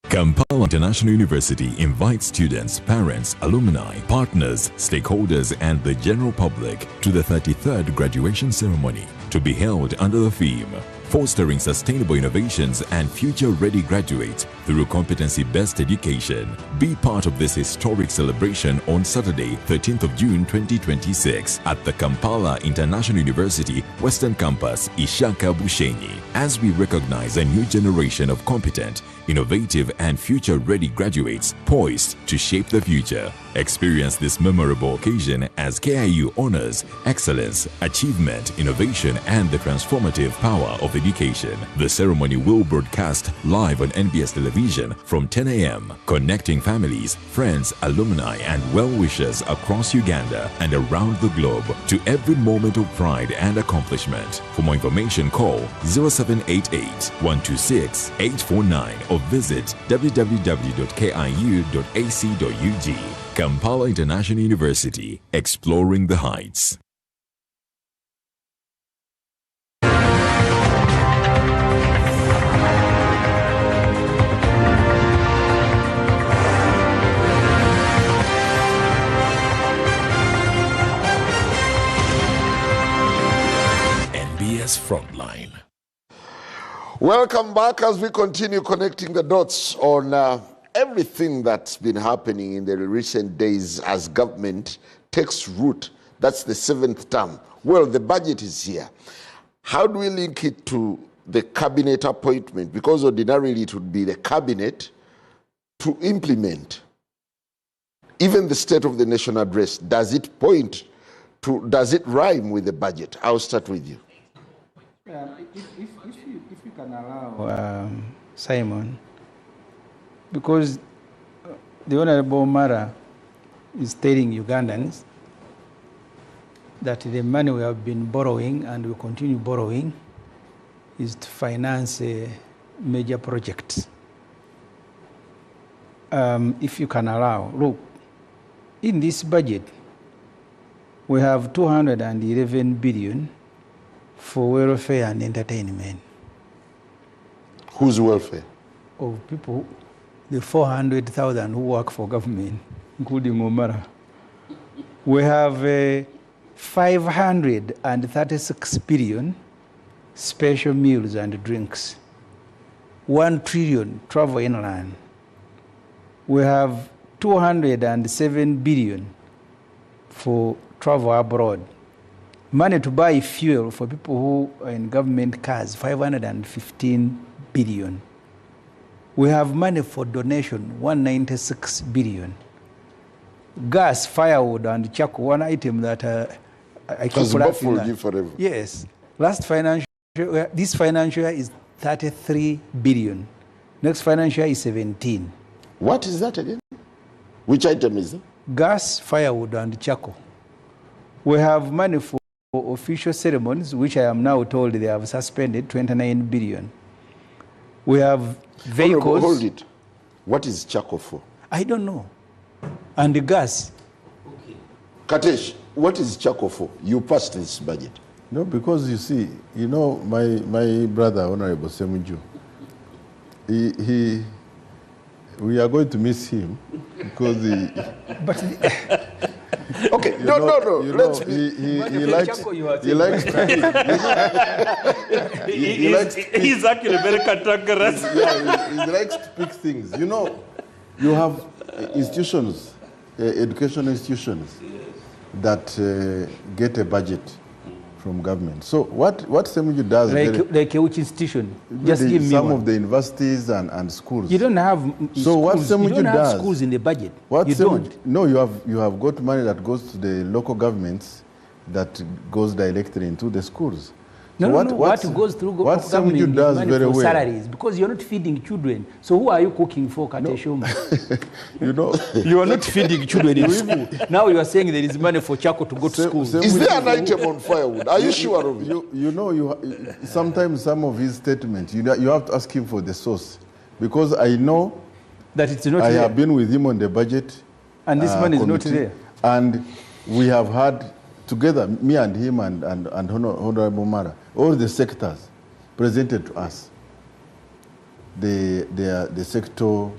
Kampala International University invites students, parents, alumni, partners, stakeholders, and the general public to the 33rd graduation ceremony to be held under the theme Fostering Sustainable Innovations and Future-Ready Graduates Through Competency-Based Education. Be part of this historic celebration on Saturday, 13th of June 2026 at the Kampala International University Western Campus, Ishaka Bushenyi, as we recognize a new generation of competent, innovative, and future-ready graduates poised to shape the future. Experience this memorable occasion as KIU honors excellence, achievement, innovation, and the transformative power of education. The ceremony will broadcast live on NBS television from 10 a.m., connecting families, friends, alumni, and well-wishers across Uganda and around the globe to every moment of pride and accomplishment. For more information, call 0788-126-849 or visit www.kiu.ac.ug. Kampala International University, exploring the heights. NBS Frontline. Welcome back as we continue connecting the dots on everything that's been happening in the recent days as government takes root. That's the 7th term. Well, the budget is here. How do we link it to the cabinet appointment? Because ordinarily it would be the cabinet to implement. Even the State of the Nation address, does it point to, does it rhyme with the budget? I'll start with you. If you can allow Simon, because the Honorable Mara is telling Ugandans that the money we have been borrowing and we continue borrowing is to finance major projects. If you can allow, look, in this budget, we have 211 billion for welfare and entertainment. Whose welfare? Of people, the 400,000 who work for government, including Omara. We have 536 billion special meals and drinks. 1 trillion travel inland. We have 207 billion for travel abroad. Money to buy fuel for people who are in government cars, 515 billion. We have money for donation, 196 billion. Gas, firewood, and charcoal, one item that I keep laughing at. Forever. Yes. This financial year is 33 billion. Next financial year is 17. What is that again? Which item is it? Gas, firewood, and charcoal. We have money for official ceremonies, which I am now told they have suspended, 29 billion. We have vehicles. Hold it. What is charcoal for? I don't know. And the gas. Okay. Katesh, what is charcoal for? You passed this budget. No, because you see, you know, my brother, Honorable Semuju, we are going to miss him because he. But okay, no. Let's be. He likes. He's actually very cantankerous. Yeah, he likes to pick things. You know, you have institutions, educational institutions, that get a budget from government. So what Semuju does, like which institution? Just give me some one. of the universities and schools. You don't have so schools. what Semuju you don't does, have schools in the budget. What you don't. No, you have got money that goes to the local governments that goes directly into the schools. No, so no, what goes through what government Semuju does money very for well. salaries, because you're not feeding children. So who are you cooking for, Kateshoma? You know, you are not feeding children in school. Now you are saying there is money for Chaco to go to school. Is there an item on firewood? Are you sure of it? You know, sometimes some of his statements, you have to ask him for the source, because I know that it's not I there. have been with him on the budget, and this money is not there. And we have had together, me and him and Honorable Mara, all the sectors presented to us the sector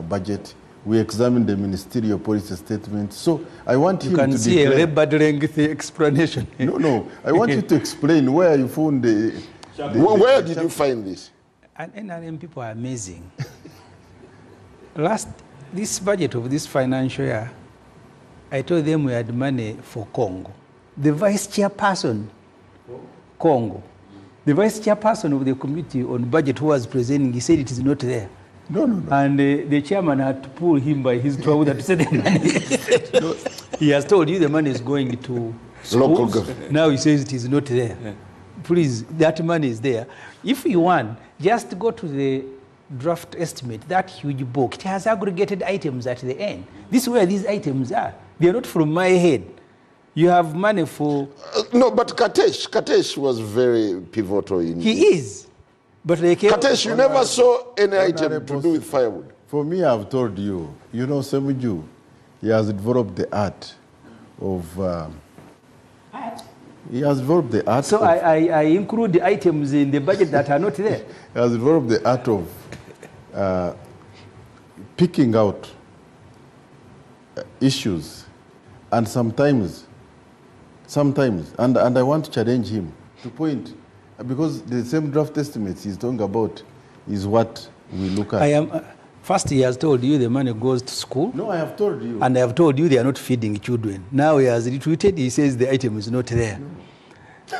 budget. We examined the ministerial policy statement. So I want him to You can see a labored length explanation. No. I want you to explain where you found where did you find this? And NRM people are amazing. This budget of this financial year, I told them we had money for Congo. The vice chairperson, Congo, the vice chairperson of the committee on budget who was presenting, he said it is not there. No. And the chairman had to pull him by his trouser to say the money. He has told you the money is going to schools. Local government. Now he says it is not there. Yeah. Please, that money is there. If you want, just go to the draft estimate, that huge book. It has aggregated items at the end. This is where these items are. They are not from my head. You have money for... no, but Katesh was very pivotal in... He is. But Katesh, you never saw any item to do with firewood. For me, I've told you, you know, Semuju, he has developed the art of... art? He has developed the art so of... I include the items in the budget that are not there. He has developed the art of picking out issues. And sometimes, and I want to challenge him to point, because the same draft estimates he's talking about is what we look at. First he has told you the money goes to school. No, I have told you. And I have told you they are not feeding children. Now he has retweeted, he says the item is not there. No.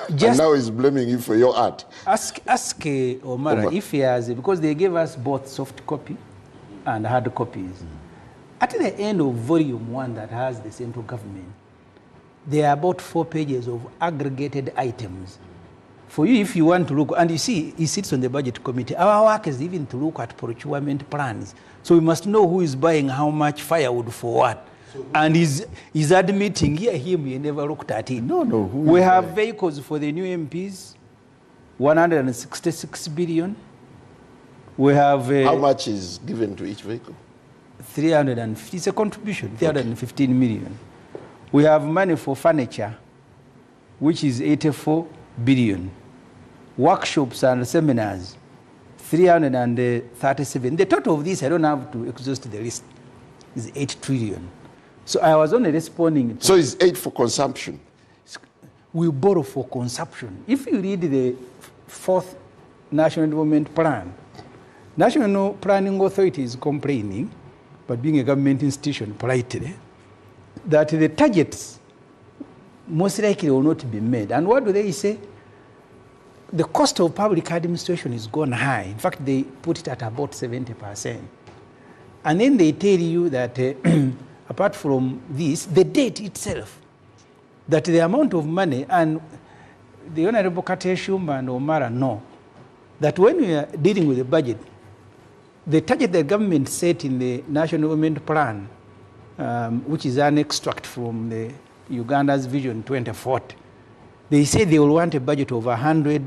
And now he's blaming you for your art. Ask Omara if he has, because they gave us both soft copy and hard copies. At the end of volume 1 that has the central government, there are about 4 pages of aggregated items. For you, if you want to look, and you see, he sits on the budget committee. Our work is even to look at procurement plans. So we must know who is buying how much firewood for what. And he's admitting, he never looked at it. No. We have vehicles for the new MPs, 166 billion. We have... how much is given to each vehicle? 350, it's a contribution, 315 million. We have money for furniture, which is 84 billion. Workshops and seminars, 337. The total of this, I don't have to exhaust the list, is 8 trillion. So I was only responding to... So it's 8 for consumption? We borrow for consumption. If you read the 4th National Development Plan, National Planning Authority is complaining, but being a government institution, politely, that the targets most likely will not be made. And what do they say? The cost of public administration is gone high. In fact, they put it at about 70%. And then they tell you that apart from this, the debt itself, that the amount of money, and the Honorable Kateshuma and Omara know, that when we are dealing with the budget, the target the government set in the National Development Plan, which is an extract from the Uganda's Vision 2040, They say they will want a budget of 100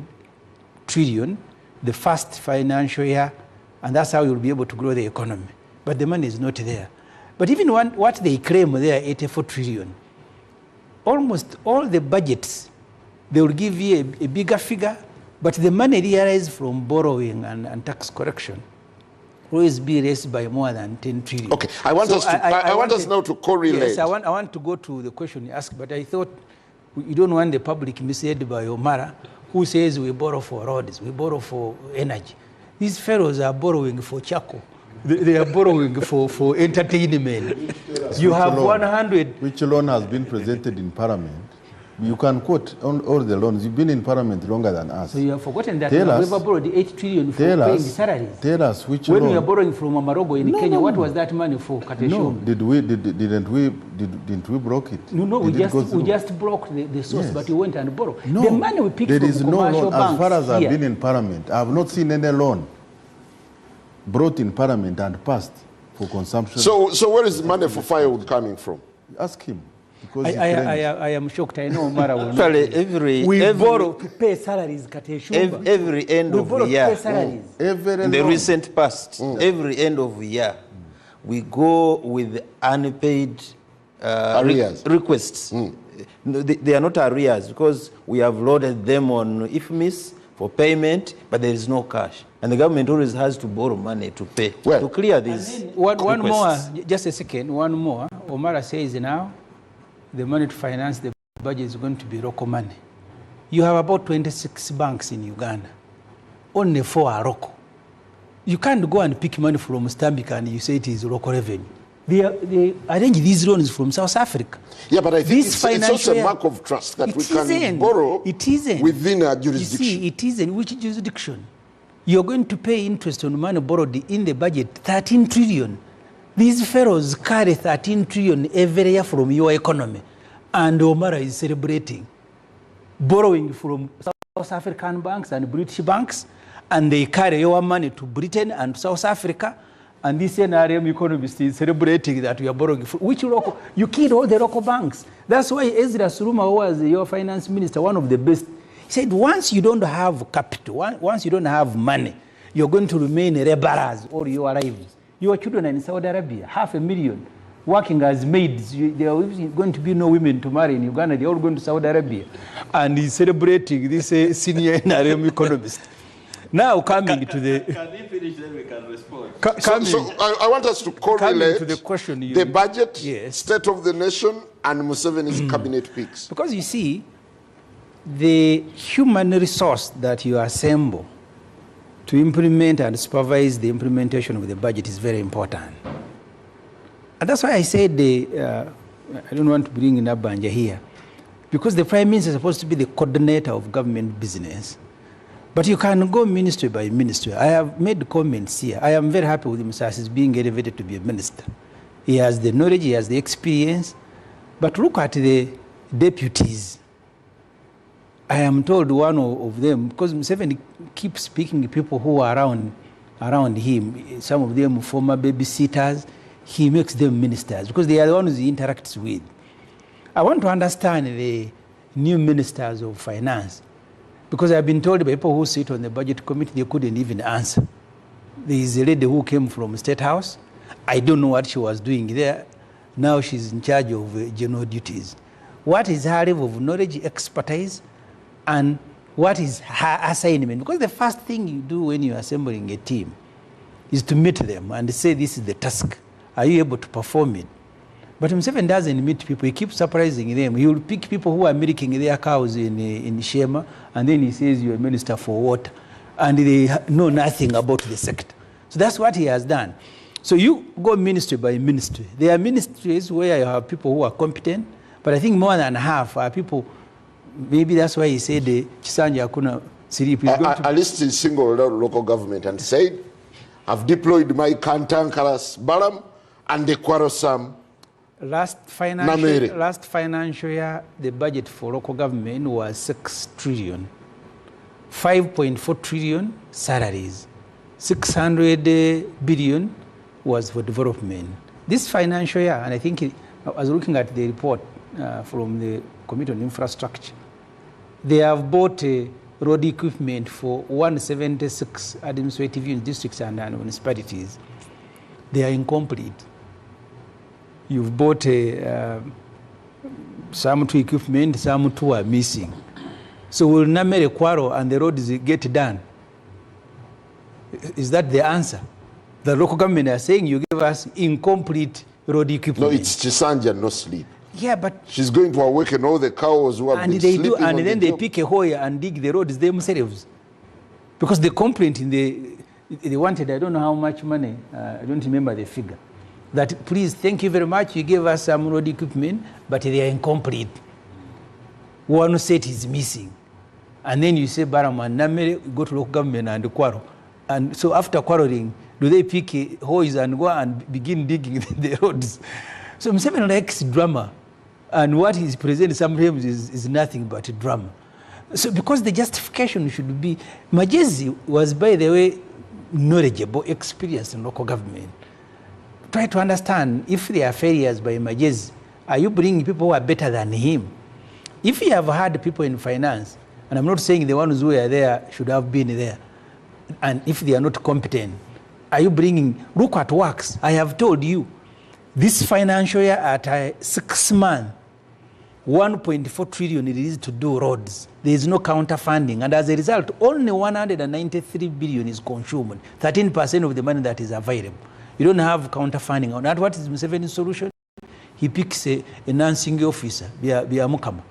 trillion the first financial year, and that's how you'll be able to grow the economy. But the money is not there. But even what they claim there, 84 trillion, almost all the budgets, they will give you a bigger figure, but the money realized from borrowing and tax correction will always be raised by more than 10 trillion. Okay, I want us now to correlate. Yes, I want to go to the question you asked, but I thought you don't want the public misled by Omara, who says we borrow for roads, we borrow for energy. These fellows are borrowing for charcoal. They are borrowing for entertainment. You have 100. Which loan has been presented in Parliament? You can quote on all the loans. You've been in Parliament longer than us. So you have forgotten that we have borrowed 8 trillion for paying salaries. Tell us which when loan. we are borrowing from Amarogo in Kenya, what was that money for? No, didn't we broke it? No, we just broke the source, but you went and borrowed. No, the money we picked there from is no commercial loan. As far as I've here. been in Parliament, I have not seen any loan brought in Parliament and passed for consumption. So where is the money for firewood coming from? Ask him. I am shocked. I know Mara will Actually, we borrow to pay salaries. Every end of the year, in the recent past, every end of the year, we go with unpaid arrears requests. No, they are not arrears because we have loaded them on IFMIS for payment, but there is no cash. And the government always has to borrow money to pay, to clear these one more, just a second, one more. Omara says now, the money to finance the budget is going to be local money. You have about 26 banks in Uganda. Only 4 are local. You can't go and pick money from Stambik and you say it is local revenue. They arrange these loans from South Africa. Yeah, but I think it's also a mark of trust that we can borrow within our jurisdiction. You see, it isn't. Which jurisdiction? You're going to pay interest on money borrowed in the budget, 13 trillion. These fellows carry 13 trillion every year from your economy. And Omara is celebrating borrowing from South African banks and British banks, and they carry your money to Britain and South Africa. And this NRM economist is celebrating that we are borrowing. Which local? You killed all the local banks. That's why Ezra Suruma was your finance minister, one of the best. He said, once you don't have capital, once you don't have money, you're going to remain laborers all your lives. Your children are in Saudi Arabia, 500,000, working as maids. There are going to be no women to marry in Uganda. They're all going to Saudi Arabia. And he's celebrating this senior NRM economist. Now coming to the... Can he finish, then we can respond. So I want us to correlate to the question the budget, state of the nation, and Museveni's cabinet picks. Because you see, the human resource that you assemble to implement and supervise the implementation of the budget is very important. And that's why I said, I don't want to bring in Abanja here, because the Prime Minister is supposed to be the coordinator of government business. But you can go ministry by ministry. I have made comments here. I am very happy with Mr. Assis being elevated to be a minister. He has the knowledge, he has the experience. But look at the deputies. I am told one of them, because Museveni keeps speaking to people who are around him, some of them former babysitters, he makes them ministers because they are the ones he interacts with. I want to understand the new ministers of finance, because I've been told by people who sit on the budget committee, they couldn't even answer. There is a lady who came from State House. I don't know what she was doing there. Now she's in charge of general duties. What is her level of knowledge, expertise, and what is her assignment? Because the first thing you do when you're assembling a team is to meet them and say, this is the task. Are you able to perform it? But Museveni doesn't meet people. He keeps surprising them. He will pick people who are milking their cows in Shema, and then he says, you're a minister for water. And they know nothing about the sector. So that's what he has done. So you go ministry by ministry. There are ministries where you have people who are competent, but I think more than half are people, maybe that's why he said the Kisanja Akuna Sirip is going to... I listed single local government and said, I've deployed my Kantankaras Baram and the Kwarosam. Last financial year, the budget for local government was 6 trillion. 5.4 trillion salaries. 600 billion was for development. This financial year, and I think I was looking at the report from the Committee on Infrastructure, They have bought road equipment for 176 administrative unit districts and municipalities. They are incomplete. You've bought some two equipment, some two are missing. So we'll not make a quarrel and the roads get done. Is that the answer? The local government are saying you give us incomplete road equipment. No, it's Kisanja, no sleep. Yeah, but she's going to awaken all the cows who have and been they sleeping do, and on then the they job. pick a hole and dig the roads themselves, because the complaint in they wanted, I don't know how much money, I don't remember the figure. That please, thank you very much, you gave us some road equipment, but they are incomplete. One set is missing, and then you say Baraman, Namere, go to local government and quarrel, and so after quarreling, do they pick holes and go and begin digging the roads? So Museveni likes drama. And what he's presenting sometimes is nothing but drama. So because the justification should be, Magezi was, by the way, knowledgeable, experienced in local government. Try to understand, if there are failures by Magezi, are you bringing people who are better than him? If you have had people in finance, and I'm not saying the ones who are there should have been there, and if they are not competent, are you bringing, look at works. I have told you, this financial year at 6 months, 1.4 trillion it is to do roads. There is no counter funding, and as a result, only 193 billion is consumed, 13% of the money that is available. You don't have counter funding. And what is Museveni's solution? He picks a nursing officer, Bia Mukama.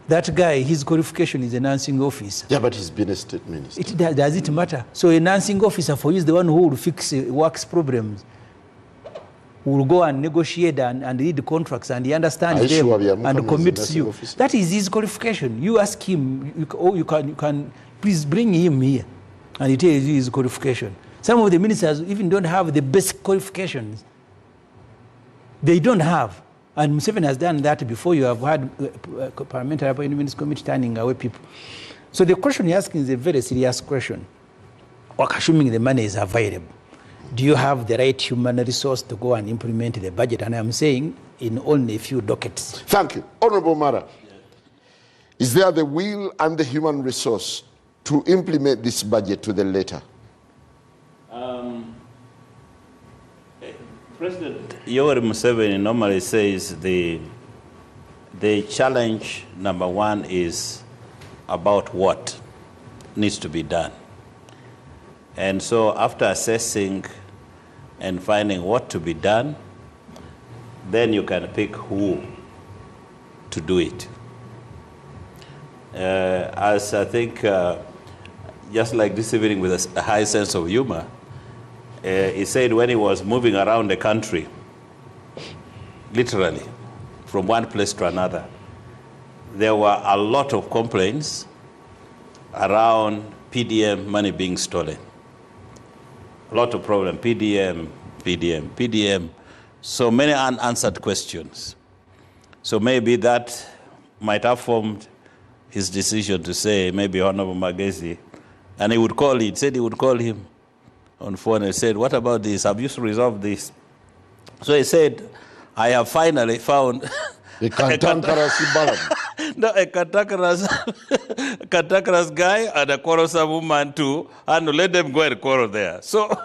That guy, his qualification is a nursing officer. Yeah, but he's been a state minister. Does it matter? So a nursing officer for you is the one who will fix works problems. Will go and negotiate and read the contracts, and he understands them and commits you. That is his qualification. You ask him, you can please bring him here, and he tells you his qualification. Some of the ministers even don't have the basic qualifications. They don't have. And Museveni has done that before. You have had parliamentary appointments committee turning away people. So the question you're asking is a very serious question. Assuming the money is available, do you have the right human resource to go and implement the budget? And I'm saying in only a few dockets. Thank you. Honorable Mara, is there the will and the human resource to implement this budget to the letter? President Yoweri Museveni normally says the challenge number one is about what needs to be done. And so after assessing and finding what to be done, then you can pick who to do it. As I think, just like this evening with a high sense of humor, he said when he was moving around the country, literally, from one place to another, there were a lot of complaints around PDM money being stolen. A lot of problem, PDM. So many unanswered questions. So maybe that might have formed his decision to say, maybe Honorable Magezi, and he would call it, said he would call him on phone and said, what about this? Have you resolved this? So he said, I have finally found a cantankerous guy and a quarrelsome woman too, and let them go and quarrel there. So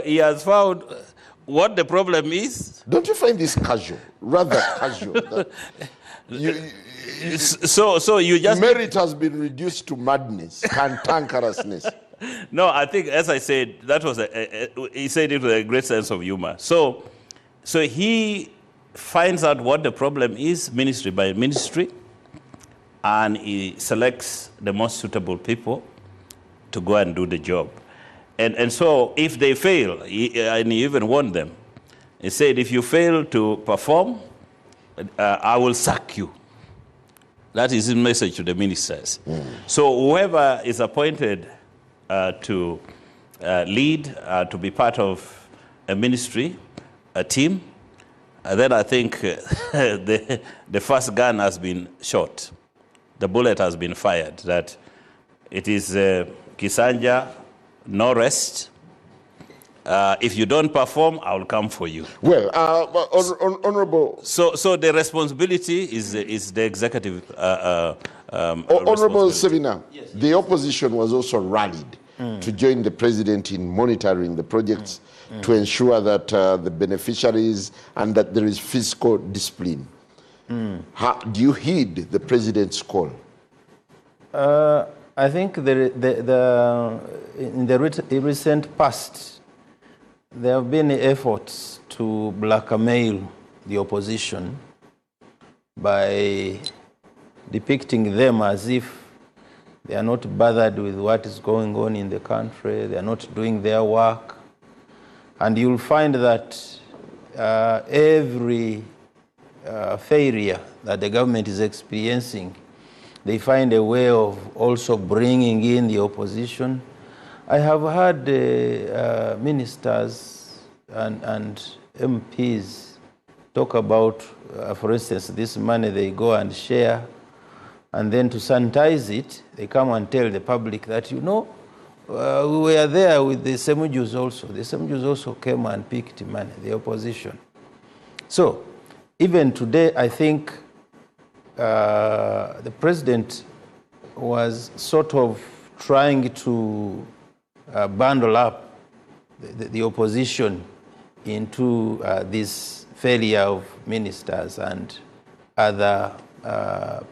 he has found what the problem is. Don't you find this casual, rather casual? So you just... Merit has been reduced to madness, cantankerousness. No, I think, as I said, that was he said it with a great sense of humor. So he finds out what the problem is, ministry by ministry, and he selects the most suitable people to go and do the job. And so if they fail, and he even warned them, he said, if you fail to perform, I will sack you. That is his message to the ministers. So whoever is appointed to lead, to be part of a ministry, a team, then I think the first gun has been shot. The bullet has been fired, that it is Kisanja, no rest. If you don't perform, I will come for you. Well, Honorable... So the responsibility is the executive Honorable Sevina, the opposition was also rallied to join the president in monitoring the projects to ensure that the beneficiaries and that there is fiscal discipline. How, do you heed the president's call? I think in the recent past, there have been efforts to blackmail the opposition by depicting them as if they are not bothered with what is going on in the country, they are not doing their work. And you'll find that every failure that the government is experiencing, they find a way of also bringing in the opposition. I have heard ministers and MPs talk about, for instance, this money they go and share, and then to sanitize it, they come and tell the public that, you know, we were there with the Semujus also. The Semujus also came and picked money, the opposition. So, even today, I think the president was sort of trying to bundle up the opposition into this failure of ministers and other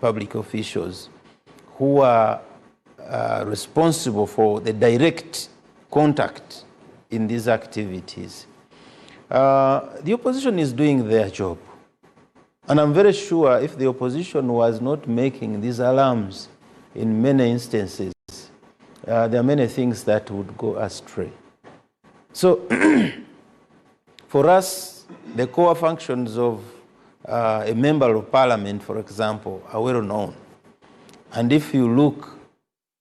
public officials who are responsible for the direct contact in these activities. The opposition is doing their job. And I'm very sure if the opposition was not making these alarms in many instances, there are many things that would go astray. So, for us, the core functions of a member of parliament, for example, are well known. And if you look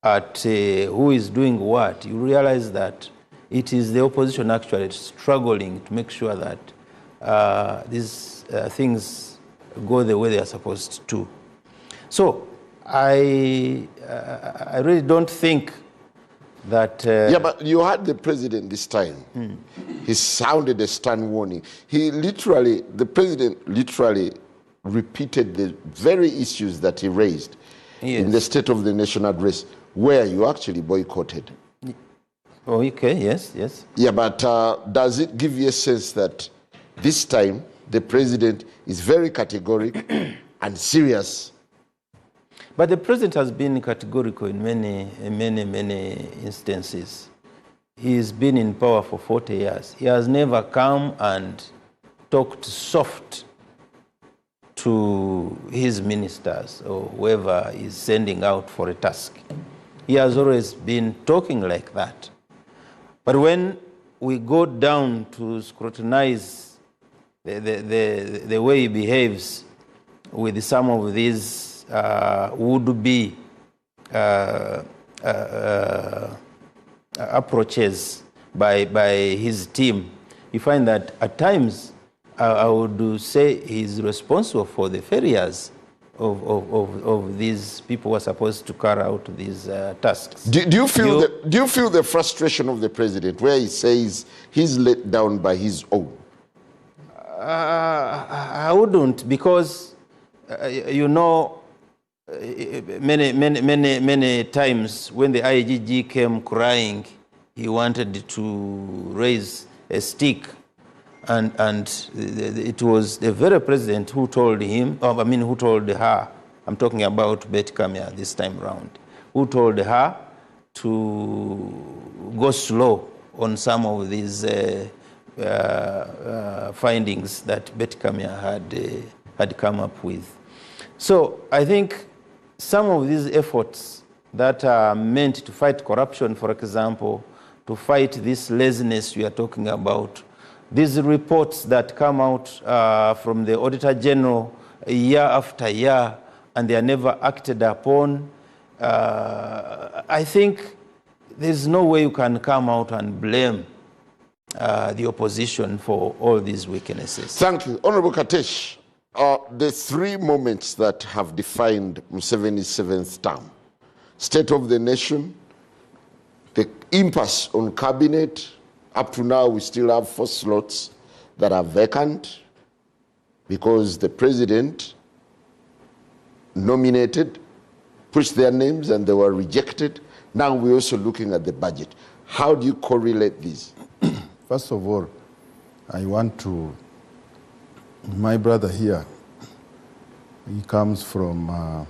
at who is doing what, you realize that it is the opposition actually struggling to make sure that these things go the way they are supposed to. So I really don't think that... yeah, but you had the president this time. He sounded a stern warning. The president literally repeated the very issues that he raised in the State of the Nation address, where you actually boycotted. Oh, okay, yes. Yeah, but does it give you a sense that this time the president is very categorical and serious? But the president has been categorical in many instances. He's been in power for 40 years. He has never come and talked soft to his ministers or whoever is sending out for a task. He has always been talking like that. But when we go down to scrutinize the way he behaves with some of these would-be approaches by his team, you find that at times I would say he's responsible for the failures of these people who are supposed to carry out these tasks. Do you feel the frustration of the president where he says he's let down by his own? I wouldn't, because you know, many times when the IGG came crying, he wanted to raise a stick, and it was the very president who told him, who told her, I'm talking about Betty Kamya this time round, who told her to go slow on some of these findings that Betty Kamya had come up with. So I think some of these efforts that are meant to fight corruption, for example, to fight this laziness we are talking about, these reports that come out from the Auditor General year after year and they are never acted upon, I think there's no way you can come out and blame the opposition for all these weaknesses. Thank you. Honorable Katesh, the three moments that have defined Museveni's 7th term: State of the Nation, the impasse on cabinet. Up to now, we still have 4 slots that are vacant because the president nominated pushed their names and they were rejected. Now we're also looking at the budget. How do you correlate these? First of all, I want to, my brother here, he comes from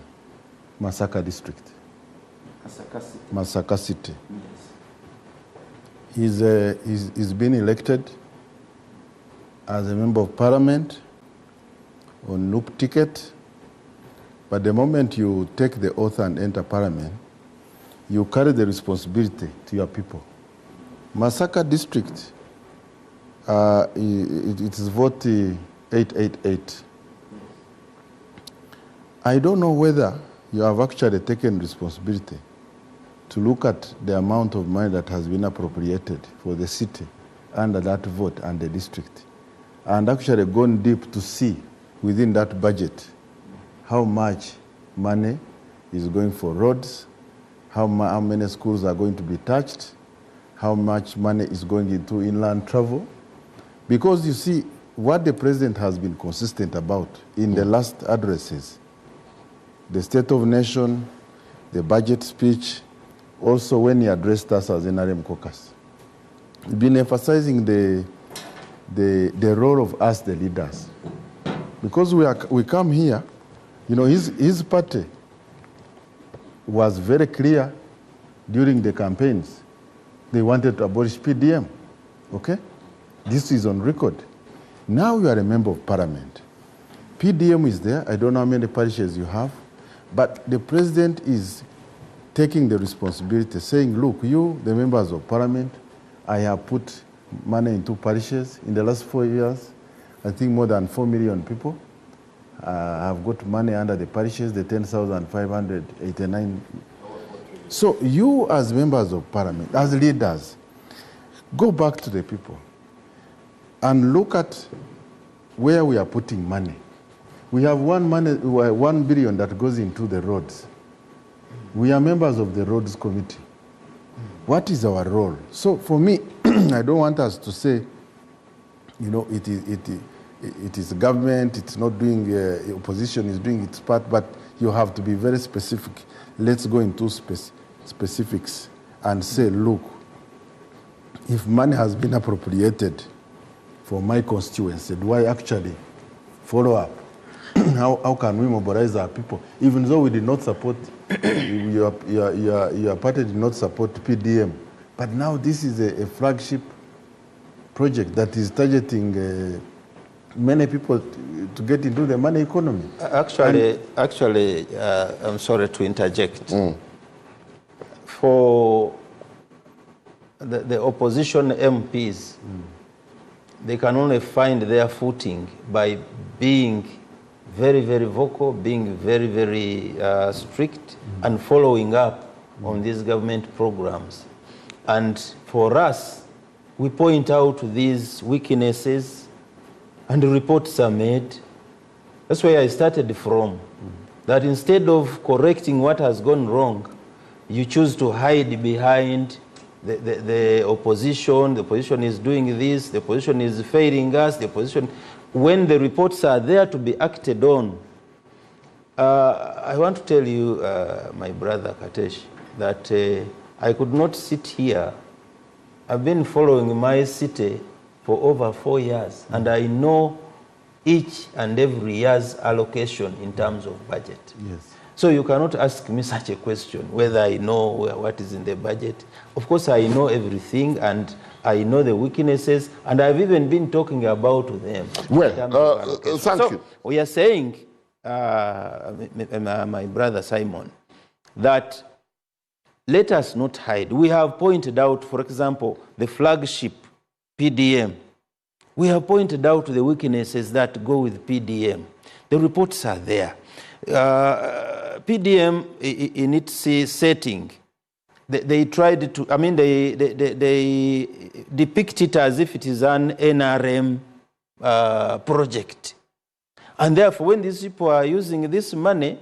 Masaka district. Masaka City. Yes. He's been elected as a member of parliament on loop ticket, but the moment you take the oath and enter parliament, you carry the responsibility to your people. Masaka district, it is vote 888. I don't know whether you have actually taken responsibility to look at the amount of money that has been appropriated for the city under that vote and the district, and actually gone deep to see within that budget how much money is going for roads, how many schools are going to be touched, how much money is going into inland travel. Because you see, what the president has been consistent about in the last addresses, the State of Nation, the budget speech, also when he addressed us as NRM caucus, he's been emphasizing the role of us, the leaders. Because we come here, you know, his party was very clear during the campaigns. They wanted to abolish PDM, okay? This is on record. Now you are a member of parliament. PDM is there. I don't know how many parishes you have, but the president is taking the responsibility, saying, look, you, the members of parliament, I have put money into parishes in the last 4 years. I think more than 4 million people have got money under the parishes, the 10,589. So you as members of parliament, as leaders, go back to the people and look at where we are putting money. We have 1 billion that goes into the roads. We are members of the roads committee. What is our role? So for me, I don't want us to say, you know, it is government, it's not doing, opposition is doing its part, but you have to be very specific. Let's go into specifics and say, look, if money has been appropriated for my constituency, do I actually follow up? How can we mobilize our people? Even though we did not support, your party did not support PDM, but now this is a flagship project that is targeting many people to get into the money economy. Actually, I'm sorry to interject. For the opposition MPs, they can only find their footing by being very, very vocal, being very, very strict, and following up on these government programs. And for us, we point out these weaknesses, and reports are made. That's where I started from. That instead of correcting what has gone wrong, you choose to hide behind the opposition. The opposition is doing this, the opposition is failing us, the opposition. When the reports are there to be acted on, I want to tell you, my brother Katesh, that I could not sit here. I've been following my city for over 4 years, and I know each and every year's allocation in terms of budget. Yes. So you cannot ask me such a question, whether I know what is in the budget. Of course, I know everything, and I know the weaknesses, and I've even been talking about them. Well, thank you. We are saying, my brother Simon, that let us not hide. We have pointed out, for example, the flagship PDM. We have pointed out the weaknesses that go with PDM. The reports are there. PDM, in its setting, they tried to, I mean, they depict it as if it is an NRM project. And therefore, when these people are using this money,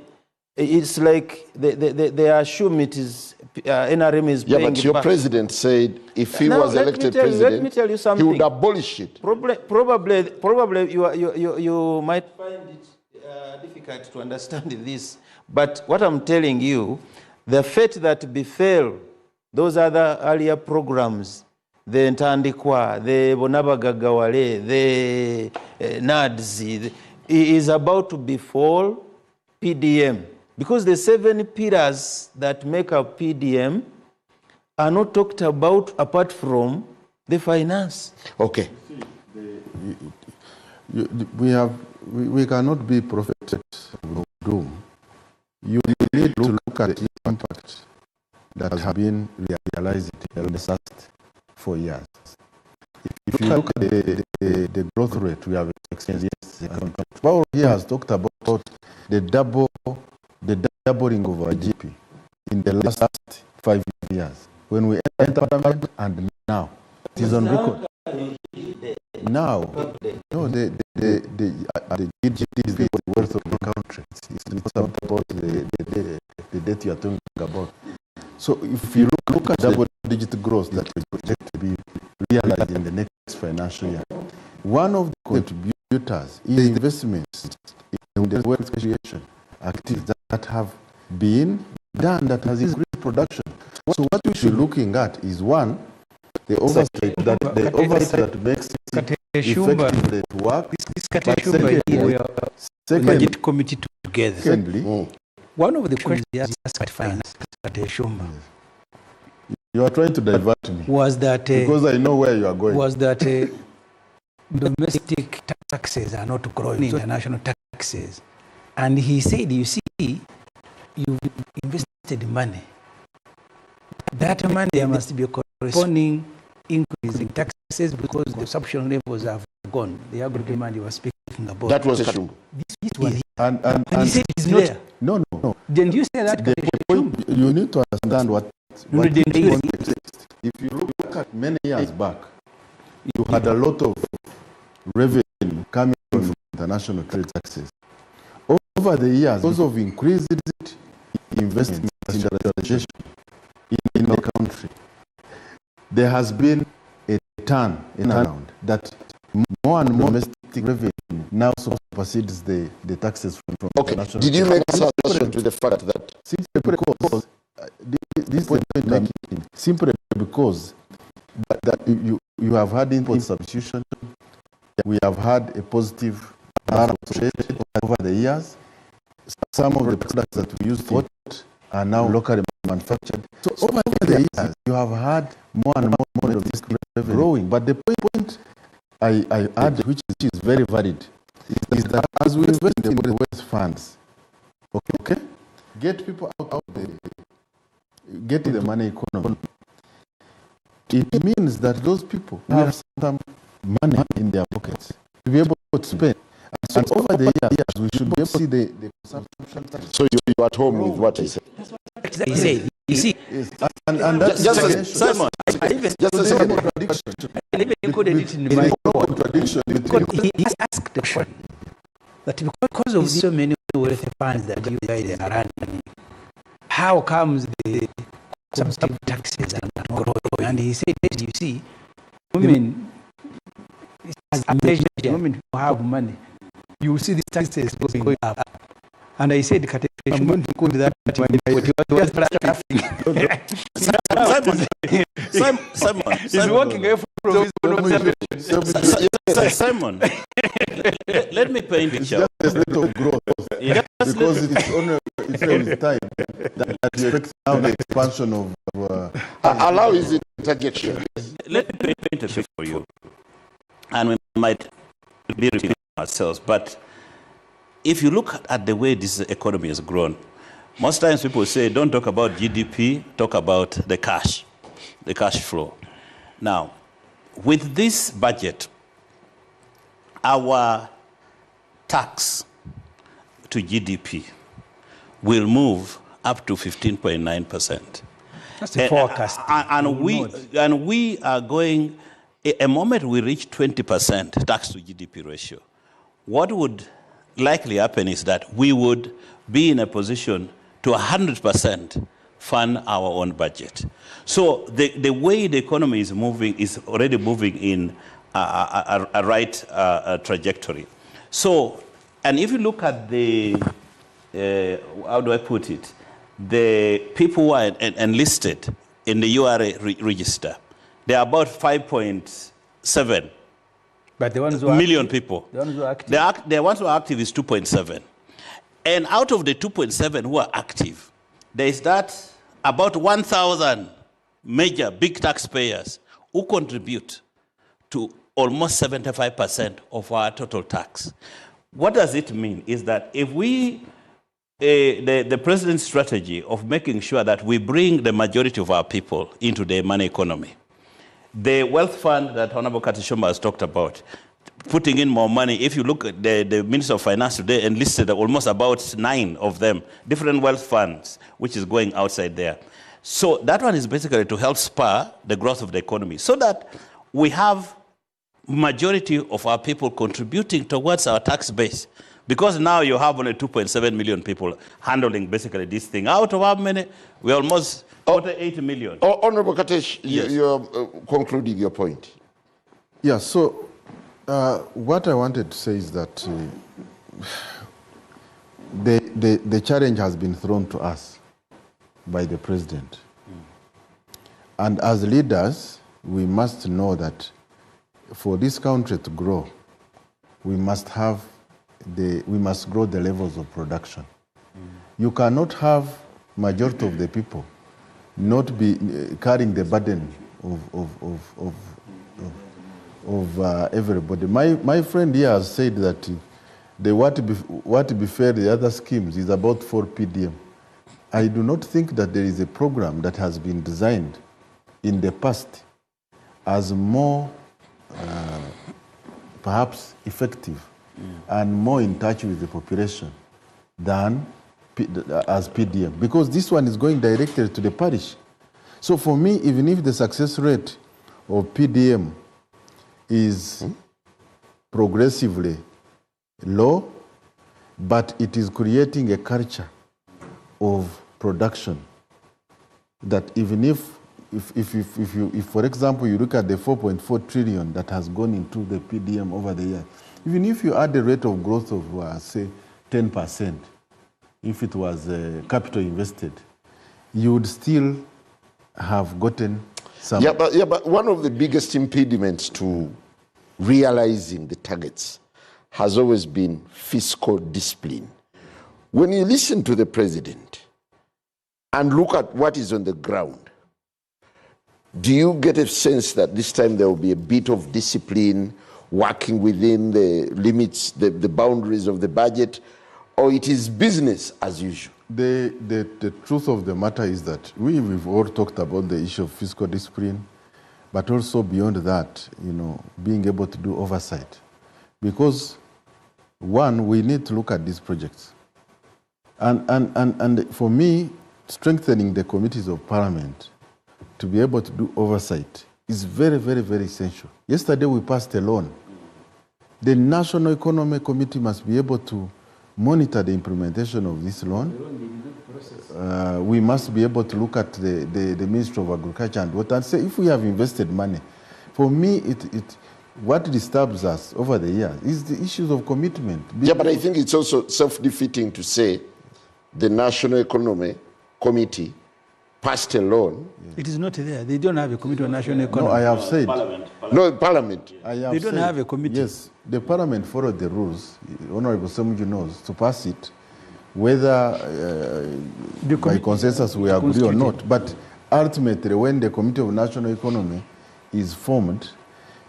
it's like they assume it is NRM is paying it back. Yeah, but your president said if he was elected president, let me tell you something. He would abolish it. Probably you might find it difficult to understand this, but what I'm telling you, the fate that befell those other earlier programs, the Ntandikwa, the Bonabagagawale, the NADS, is about to befall PDM. Because the 7 pillars that make up PDM are not talked about apart from the finance. Okay. We cannot be prophets of doom. You need to look at the impact that has been realized in the last 4 years. If you look at the growth rate we have experienced, Paul here has talked about the doubling of our GDP in the last 5 years. When we entered Parliament and now, it is on record. Now, no, the GDP is the worth of the country. It's not about the debt you are talking about. So if you look at double-digit growth that is projected to be realized in the next financial year, one of the contributors is investments in the wealth creation activities that have been done that has increased production. So what we should be looking at is one, the oversight that makes it effective to work. Second, budget committee together. Secondly, one of the questions he asked at finance at Shumba. You are trying to divert me. Was that because I know where you are going. Was that domestic taxes are not growing, international taxes, and he said, you see, you've invested money. That money there must be a corresponding increase in taxes because the consumption levels have gone. The agro demand you were speaking about. That was Shumba. This was and he said it's not there. No. Then you say that you need to understand what if you look at many years back, you had a lot of revenue coming from international trade taxes. Over the years, because of increased investment in industrialization in the country, there has been a turn around that more and more domestic revenue now supersedes the taxes from international. Did you make some assertion to the fact that simply because this point I'm making, simply because that you have had import substitution, we have had a positive trade over the years. Some of the products that we used to import are now locally manufactured. So over the years, you have had more and more of this revenue growing. But the point I add, which is very valid, is that as we invest in the wealth funds, okay, get people out there, get the money economy, it means that those people have some money in their pockets to be able to spend. And so over the years, we should be able to see the consumption tax. So you're at home with what he said? He said, you see, and that's Simon, just a second. Contradiction. I even included it in my contradiction. He asked the question that because of so many wealthy funds that you guys are running, how comes the consumptive taxes are not growing? And he said, you see, women, as a measure, women who have money, you will see the taxes going up. And I said, I'm going to quote that. Simon, he's walking away from his conversation. Simon, let me paint a picture. Just a rate of growth. Because it's only time that you expect now the expansion of allow his interjection. Let me paint a picture for you. And we might be repeating ourselves, but if you look at the way this economy has grown, most times people say, don't talk about GDP, talk about the cash flow. Now, with this budget, our tax to GDP will move up to 15.9%. That's the forecast. And we are going, a moment we reach 20% tax to GDP ratio, what would likely happen is that we would be in a position to 100% fund our own budget. So the way the economy is moving is already moving in a right trajectory. So And if you look at the, how do I put it, the people who are enlisted in the URA register, there are about 5.7 but the ones who are million active, people. The ones who are active. The ones who are active is 2.7. And out of the 2.7 who are active, there is that about 1,000 major big taxpayers who contribute to almost 75% of our total tax. What does it mean is that if we, the president's strategy of making sure that we bring the majority of our people into the money economy, the wealth fund that Honorable Katishoma has talked about, putting in more money, if you look at the Minister of Finance today enlisted almost about 9 of them, different wealth funds, which is going outside there. So that one is basically to help spur the growth of the economy so that we have majority of our people contributing towards our tax base. Because now you have only 2.7 million people handling basically this thing. Out of how many? We're almost 48 million. Honorable Katesh, yes. You're concluding your point. Yeah, so what I wanted to say is that the challenge has been thrown to us by the president. And as leaders, we must know that for this country to grow, we must grow the levels of production. You cannot have majority of the people not be carrying the burden of everybody. My friend here has said that what befell the other schemes is about 4 PDM. I do not think that there is a program that has been designed in the past as more perhaps effective and more in touch with the population than as PDM, because this one is going directly to the parish. So for me, even if the success rate of PDM is progressively low, but it is creating a culture of production that even if for example, you look at the 4.4 trillion that has gone into the PDM over the year, even if you add the rate of growth of, say, 10%, if it was capital invested, you would still have gotten some. Yeah, but one of the biggest impediments to realizing the targets has always been fiscal discipline. When you listen to the president and look at what is on the ground, do you get a sense that this time there will be a bit of discipline working within the limits, the boundaries of the budget, or it is business as usual? The truth of the matter is that we've all talked about the issue of fiscal discipline, but also beyond that, being able to do oversight. Because, one, we need to look at these projects. And for me, strengthening the committees of parliament to be able to do oversight is very, very, very essential. Yesterday we passed a law. The National Economic Committee must be able to monitor the implementation of this law. We must be able to look at the Ministry of Agriculture and Water and say, if we have invested money, for me, what disturbs us over the years is the issues of commitment. Yeah, but I think it's also self-defeating to say the National Economic Committee passed a law. It is not there. They don't have a committee on national economy. No, I have said. Parliament. They don't have a committee. Yes, the Parliament followed the rules. Honorable Semuju knows to pass it, whether by consensus we agree or not. But ultimately, when the Committee of National Economy is formed,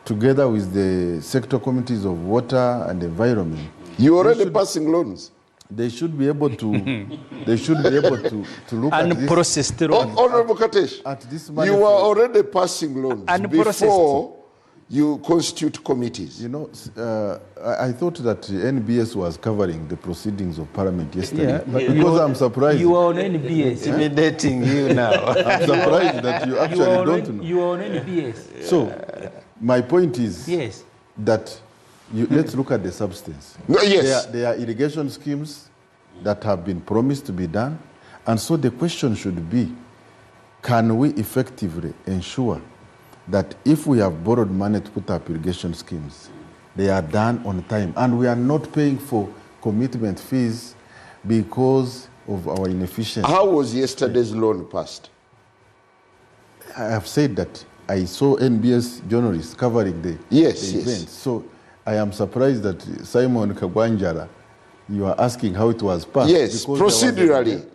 together with the sector committees of water and environment, you already passing loans. They should be able to. They should be able to look at this. Process Honorable Katesh, at this you are already passing loans before you constitute committees. I thought that NBS was covering the proceedings of Parliament yesterday. Yeah, but because I'm surprised. You are on NBS. Intimidating you now. I'm surprised that you actually don't know. You are on NBS. So, my point is that let's look at the substance. No, yes. There are irrigation schemes that have been promised to be done. And so the question should be, can we effectively ensure that if we have borrowed money to put up irrigation schemes, they are done on time, and we are not paying for commitment fees because of our inefficiency. How was yesterday's loan passed? I have said that I saw NBS journalists covering the event. So I am surprised that Simon Kagwanjara, you are asking how it was passed. Yes, procedurally.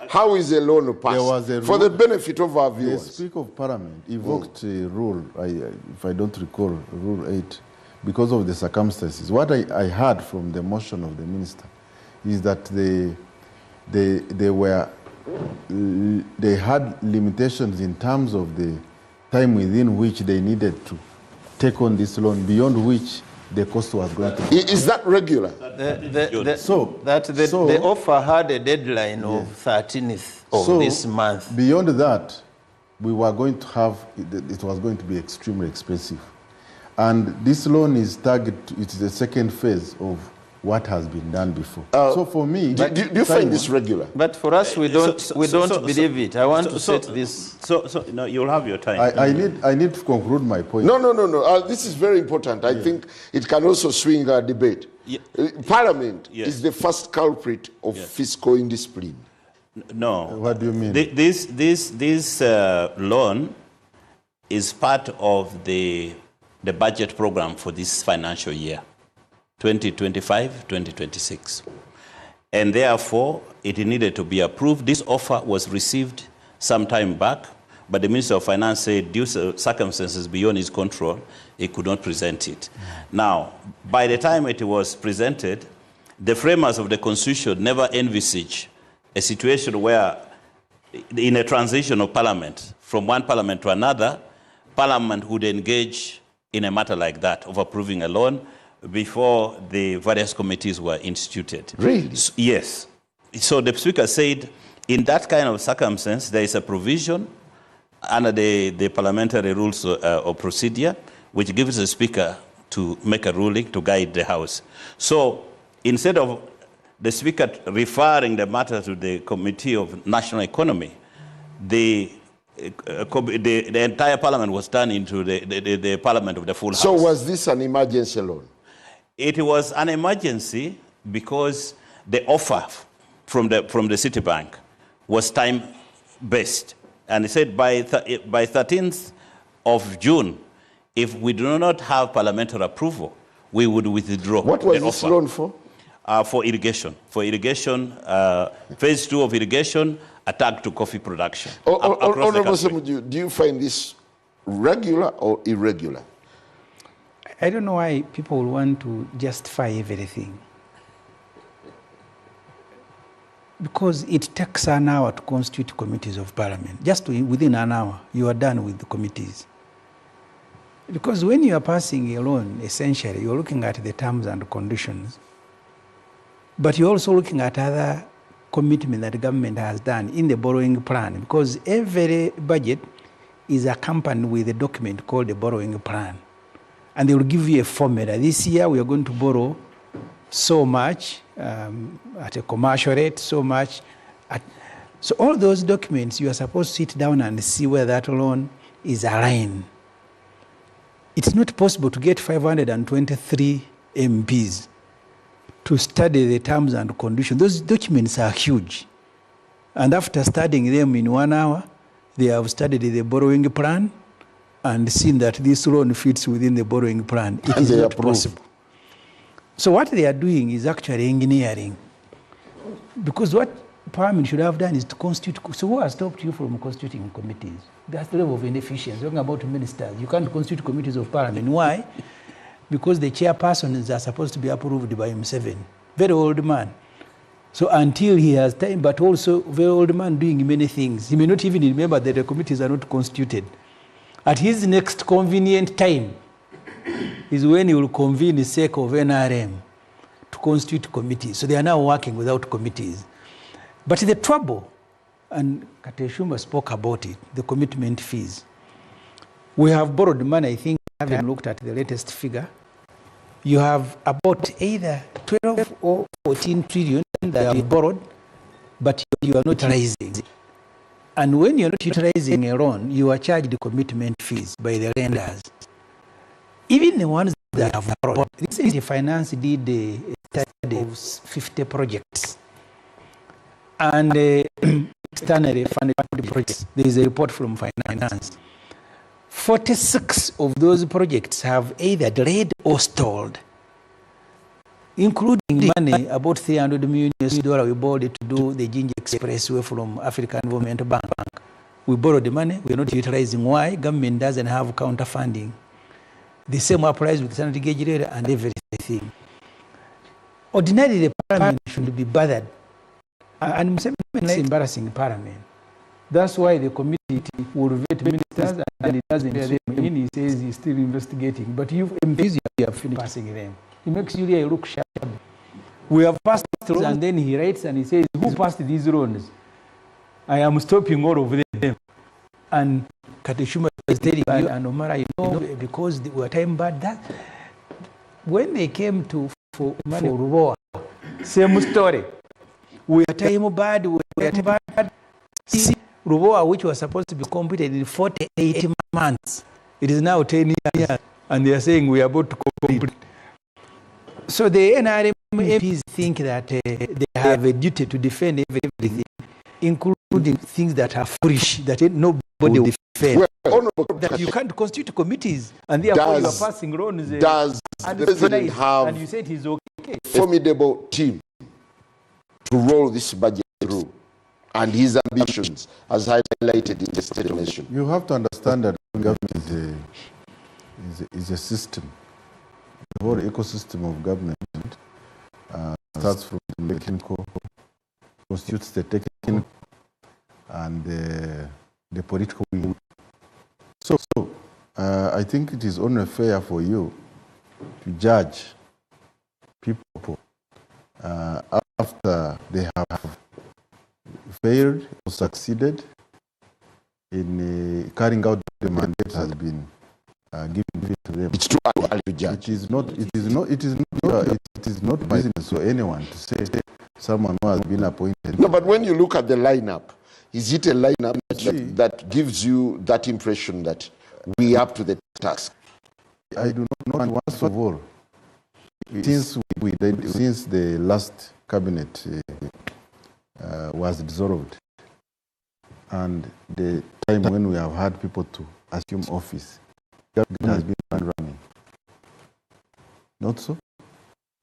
How is a loan passed? For the benefit of our viewers. The Speaker of Parliament evoked a rule, if I don't recall, Rule 8, because of the circumstances. What I heard from the motion of the minister is that they had limitations in terms of the time within which they needed to take on this loan, beyond which the cost was going to be. Is that regular? The offer had a deadline of 13th of this month. Beyond that, we were going to have, it was going to be extremely expensive. And this loan is targeted, it's the second phase of what has been done before. So for me, do you find this regular? But for us, we don't believe it. I want to set this. So no, you'll have your time. I need to conclude my point. No. This is very important. I think it can also swing our debate. Parliament is the first culprit of fiscal indiscipline. No. What do you mean? This loan is part of the budget program for this financial year. 2025-2026. And therefore, it needed to be approved. This offer was received some time back, but the Minister of Finance said due to circumstances beyond his control, he could not present it. Now, by the time it was presented, the framers of the Constitution never envisaged a situation where, in a transition of Parliament, from one Parliament to another, Parliament would engage in a matter like that of approving a loan before the various committees were instituted. Really? Yes. So the Speaker said, in that kind of circumstance, there is a provision under the parliamentary rules of procedure, which gives the Speaker to make a ruling to guide the House. So instead of the Speaker referring the matter to the Committee of National Economy, the entire Parliament was turned into the Parliament of the full House. So was this an emergency loan? It was an emergency because the offer from the Citibank was time-based. And he said by 13th of June, if we do not have parliamentary approval, we would withdraw. What was this loan for? For irrigation. For irrigation, phase 2 of irrigation, attack to coffee production. Honorable Semuju, do you find this regular or irregular? I don't know why people will want to justify everything. Because it takes an hour to constitute committees of parliament. Just within an hour, you are done with the committees. Because when you are passing a loan, essentially, you're looking at the terms and conditions. But you're also looking at other commitment that the government has done in the borrowing plan. Because every budget is accompanied with a document called the borrowing plan. And they will give you a formula. This year, we are going to borrow so much at a commercial rate, so much. So all those documents, you are supposed to sit down and see where that loan is aligned. It's not possible to get 523 MPs to study the terms and conditions. Those documents are huge. And after studying them in 1 hour, they have studied the borrowing plan and seen that this loan fits within the borrowing plan. It is not possible. So what they are doing is actually engineering. Because what Parliament should have done is to constitute. So who has stopped you from constituting committees? That's the level of inefficiency. Talking about ministers, you can't constitute committees of Parliament. Why? Because the chairpersons are supposed to be approved by Museveni. Very old man. So until he has time, but also very old man doing many things. He may not even remember that the committees are not constituted. At his next convenient time is when he will convene the sake of NRM to constitute committees. So they are now working without committees. But the trouble, and Kateshuma spoke about it, the commitment fees. We have borrowed money, I think, having looked at the latest figure. You have about either 12 or 14 trillion that you borrowed, but you are not utilizing. And when you're not utilizing a loan, you are charged commitment fees by the lenders. Even the ones that have borrowed. Recently, Finance did a study of 50 projects. And externally funded projects. There is a report from finance. 46 of those projects have either delayed or stalled, including money, about $300 million we borrowed to do the Ginger Expressway from African Development Bank. We borrowed the money, we're not utilizing. Why? Government doesn't have counter funding. The same applies with sanitary gauge rail and everything. Ordinarily, the parliament should be bothered. And it's embarrassing parliament. That's why the committee will vet ministers and it doesn't hear them in. He says he's still investigating. But you MPs, you have finished passing them. He makes you look sharp. We have passed roads, and then he writes and he says, who passed these roads? I am stopping all of them. And Katishuma is telling you, and Omara, you know, because they were time bad, that when they came for money for Ruboa, same story. We are time bad, we are time bad. See, Ruboa, which was supposed to be completed in 48 months, it is now 10 years, and they are saying we are about to complete. So the NRM MPs think that they have a duty to defend everything, including things that are foolish, that nobody will defend. Well, that you can't constitute committees, and therefore you are passing loans. Does the president have and you said he's okay. A formidable team to roll this budget through, and his ambitions, as highlighted in the statement? You have to understand that government is a system. The whole ecosystem of government starts from the technical, constitutes the technical and the political will. So I think it is only fair for you to judge people after they have failed or succeeded in carrying out the mandate has been given to them. It's too early to judge. It is not business for anyone to say someone who has been appointed. No, but when you look at the lineup, is it a lineup that gives you that impression that we are up to the task? I do not know. Once of all, since the last cabinet was dissolved, and the time when we have had people to assume office, government has been running. Not so?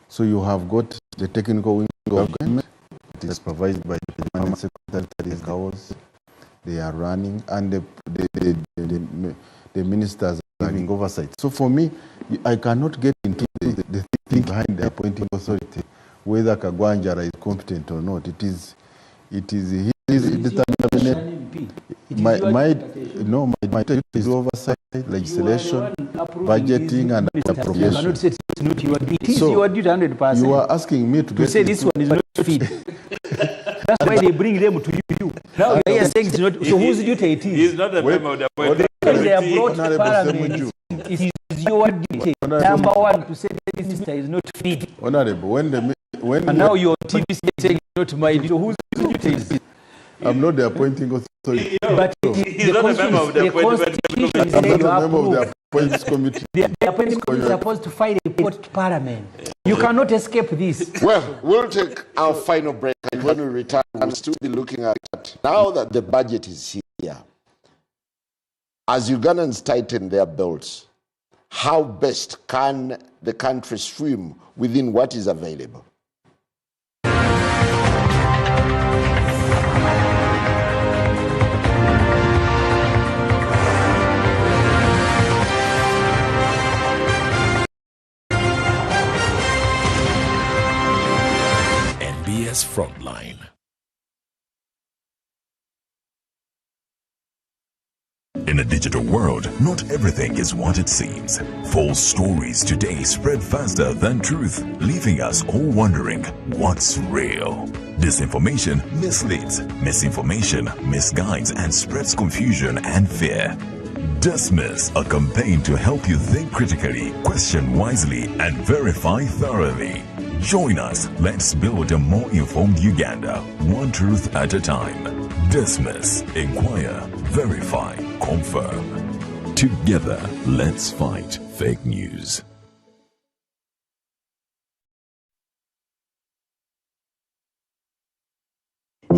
So you have got the technical wing of government. It is supervised by the permanent secretary hours. They are running, and the ministers are having oversight. So for me, I cannot get into the thing behind the appointing authority, whether Kagwanjara is competent or not. It is his determination. My duty is oversight, legislation, budgeting, and appropriation. You cannot say it's not your duty. It is your duty 100%. You are asking me to say this one is not fit. That's why they bring them to you. Now you are saying it's not. So whose duty it is? He's not a member of the appointment committee. They are brought to parliament. It is your duty. Number one, to say this minister is not fit. Honorable, and now your TV is saying not my duty. So whose duty is it? I'm not the appointing authority. But he's not a member of the appointment committee. I'm not a member of the appointments committee. The appointment committee is supposed to file a report to Parliament. You cannot escape this. Well, we'll take our final break, and when we return, we'll still be looking at now that the budget is here. As Ugandans tighten their belts, how best can the country swim within what is available? Frontline. In a digital world, not everything is what it seems. False stories today spread faster than truth, leaving us all wondering what's real. Disinformation misleads, misinformation misguides, and spreads confusion and fear. Dismiss, a campaign to help you think critically, question wisely, and verify thoroughly. Join us. Let's build a more informed Uganda, one truth at a time. Dismiss, inquire, verify, confirm. Together, let's fight fake news.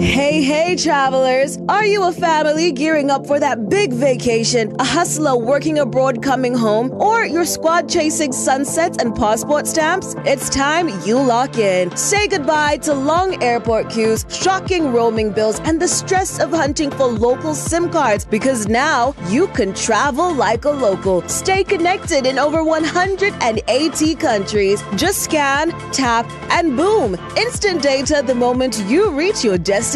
Hey, travelers! Are you a family gearing up for that big vacation, a hustler working abroad coming home, or your squad chasing sunsets and passport stamps? It's time you lock in. Say goodbye to long airport queues, shocking roaming bills, and the stress of hunting for local SIM cards, because now you can travel like a local. Stay connected in over 180 countries. Just scan, tap, and boom! Instant data the moment you reach your destination.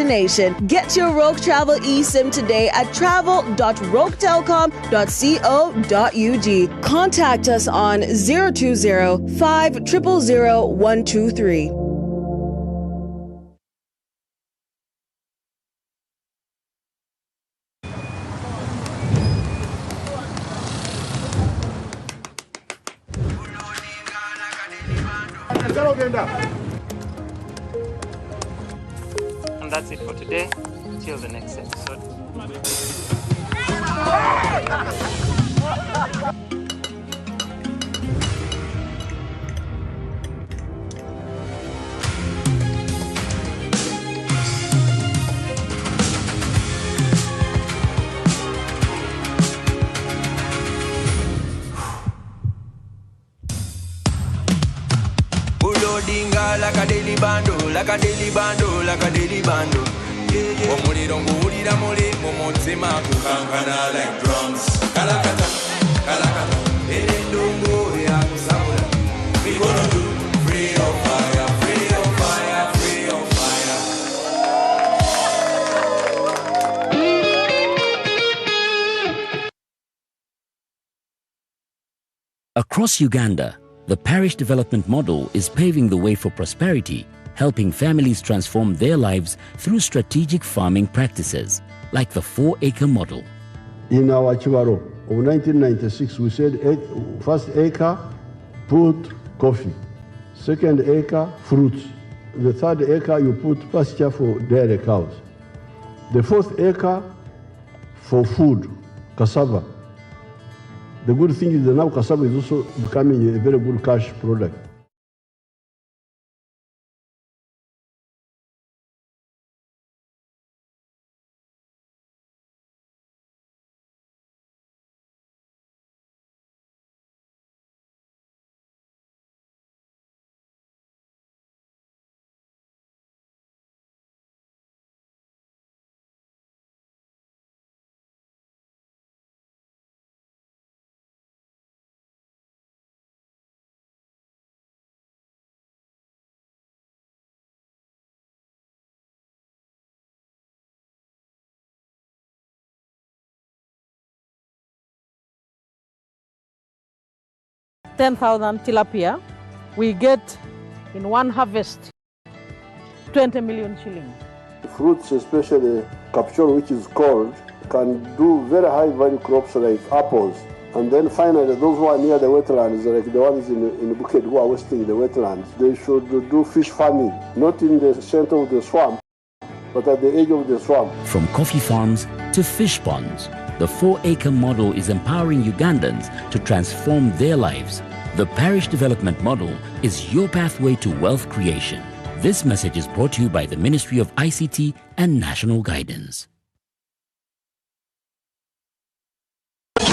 Get your Rogue Travel eSIM today at travel.roguetelecom.co.ug. Contact us on 020-500-123. And that's it for today. Till the next episode. Like a daily bando, like a daily bando, like a daily bando. Omuliro nguwulira muli mu mutima gukankana like drums. Kalakata, kalakata, erendongo ya kusabula. We gonna do free on fire, free on fire, free on fire. Across Uganda, the parish development model is paving the way for prosperity, helping families transform their lives through strategic farming practices, like the 4-acre model. In our Chibaro of 1996, we said first acre, put coffee. Second acre, fruits. The third acre, you put pasture for dairy cows. The fourth acre, for food, cassava. The good thing is that now cassava is also becoming a very good cash product. $10,000 tilapia, we get in one harvest 20 million shillings. Fruits, especially capsule, which is cold, can do very high value crops like apples. And then finally, those who are near the wetlands, like the ones in Bukit who are wasting the wetlands, they should do fish farming, not in the center of the swamp, but at the edge of the swamp. From coffee farms to fish ponds, the 4-acre model is empowering Ugandans to transform their lives. The parish development model is your pathway to wealth creation. This message is brought to you by the Ministry of ICT and National Guidance. The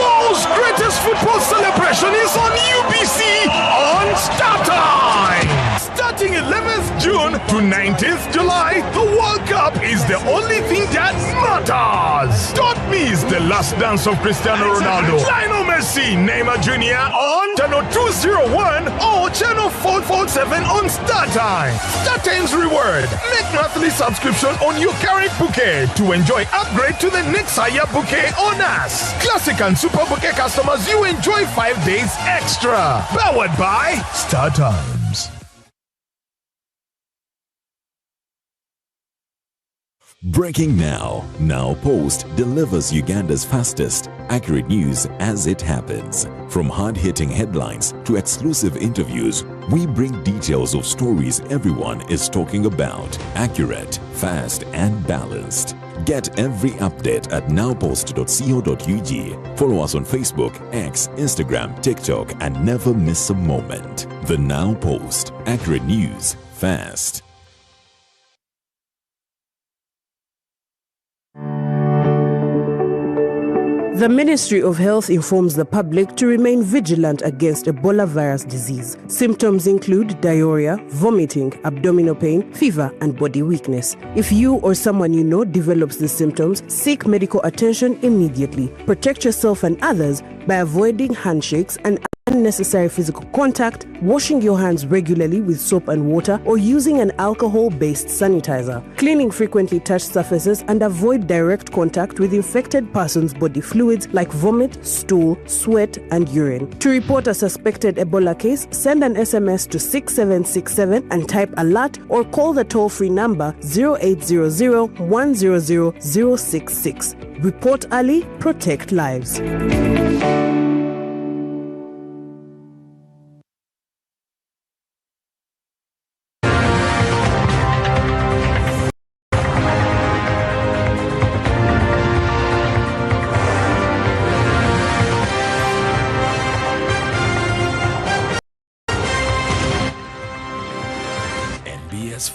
world's greatest football celebration is on UBC on Star Time. Starting 11th June to 19th July, the World Cup is the only thing that matters. Don't miss the last dance of Cristiano Ronaldo, Lionel Messi, Neymar Jr. on channel 201 or channel 447 on Star Time. Star Time's reward. Make monthly subscription on your current bouquet to enjoy upgrade to the next higher bouquet on us. Classic and Super Bouquet customers, you enjoy 5 days extra. Powered by Star Times. Breaking now. Now Post delivers Uganda's fastest, accurate news as it happens. From hard-hitting headlines to exclusive interviews, we bring details of stories everyone is talking about. Accurate, fast, and balanced. Get every update at nowpost.co.ug. Follow us on Facebook, X, Instagram, TikTok, and never miss a moment. The Now Post. Accurate news, fast. The Ministry of Health informs the public to remain vigilant against Ebola virus disease. Symptoms include diarrhea, vomiting, abdominal pain, fever, and body weakness. If you or someone you know develops these symptoms, seek medical attention immediately. Protect yourself and others by avoiding handshakes and unnecessary physical contact, washing your hands regularly with soap and water, or using an alcohol-based sanitizer. Cleaning frequently touched surfaces and avoid direct contact with infected persons' body fluids like vomit, stool, sweat, and urine. To report a suspected Ebola case, send an SMS to 6767 and type alert, or call the toll-free number 0800 100 066. Report early, protect lives.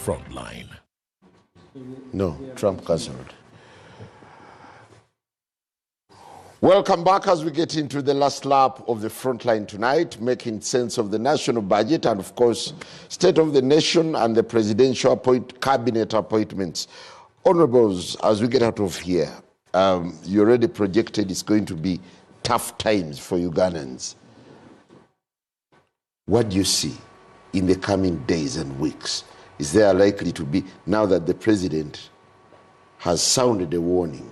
Frontline. No, Trump cancelled. Welcome back as we get into the last lap of the Frontline tonight, making sense of the national budget and, of course, state of the nation and the presidential cabinet appointments. Honorables, as we get out of here, you already projected it's going to be tough times for Ugandans. What do you see in the coming days and weeks? Is there likely to be, now that the president has sounded a warning,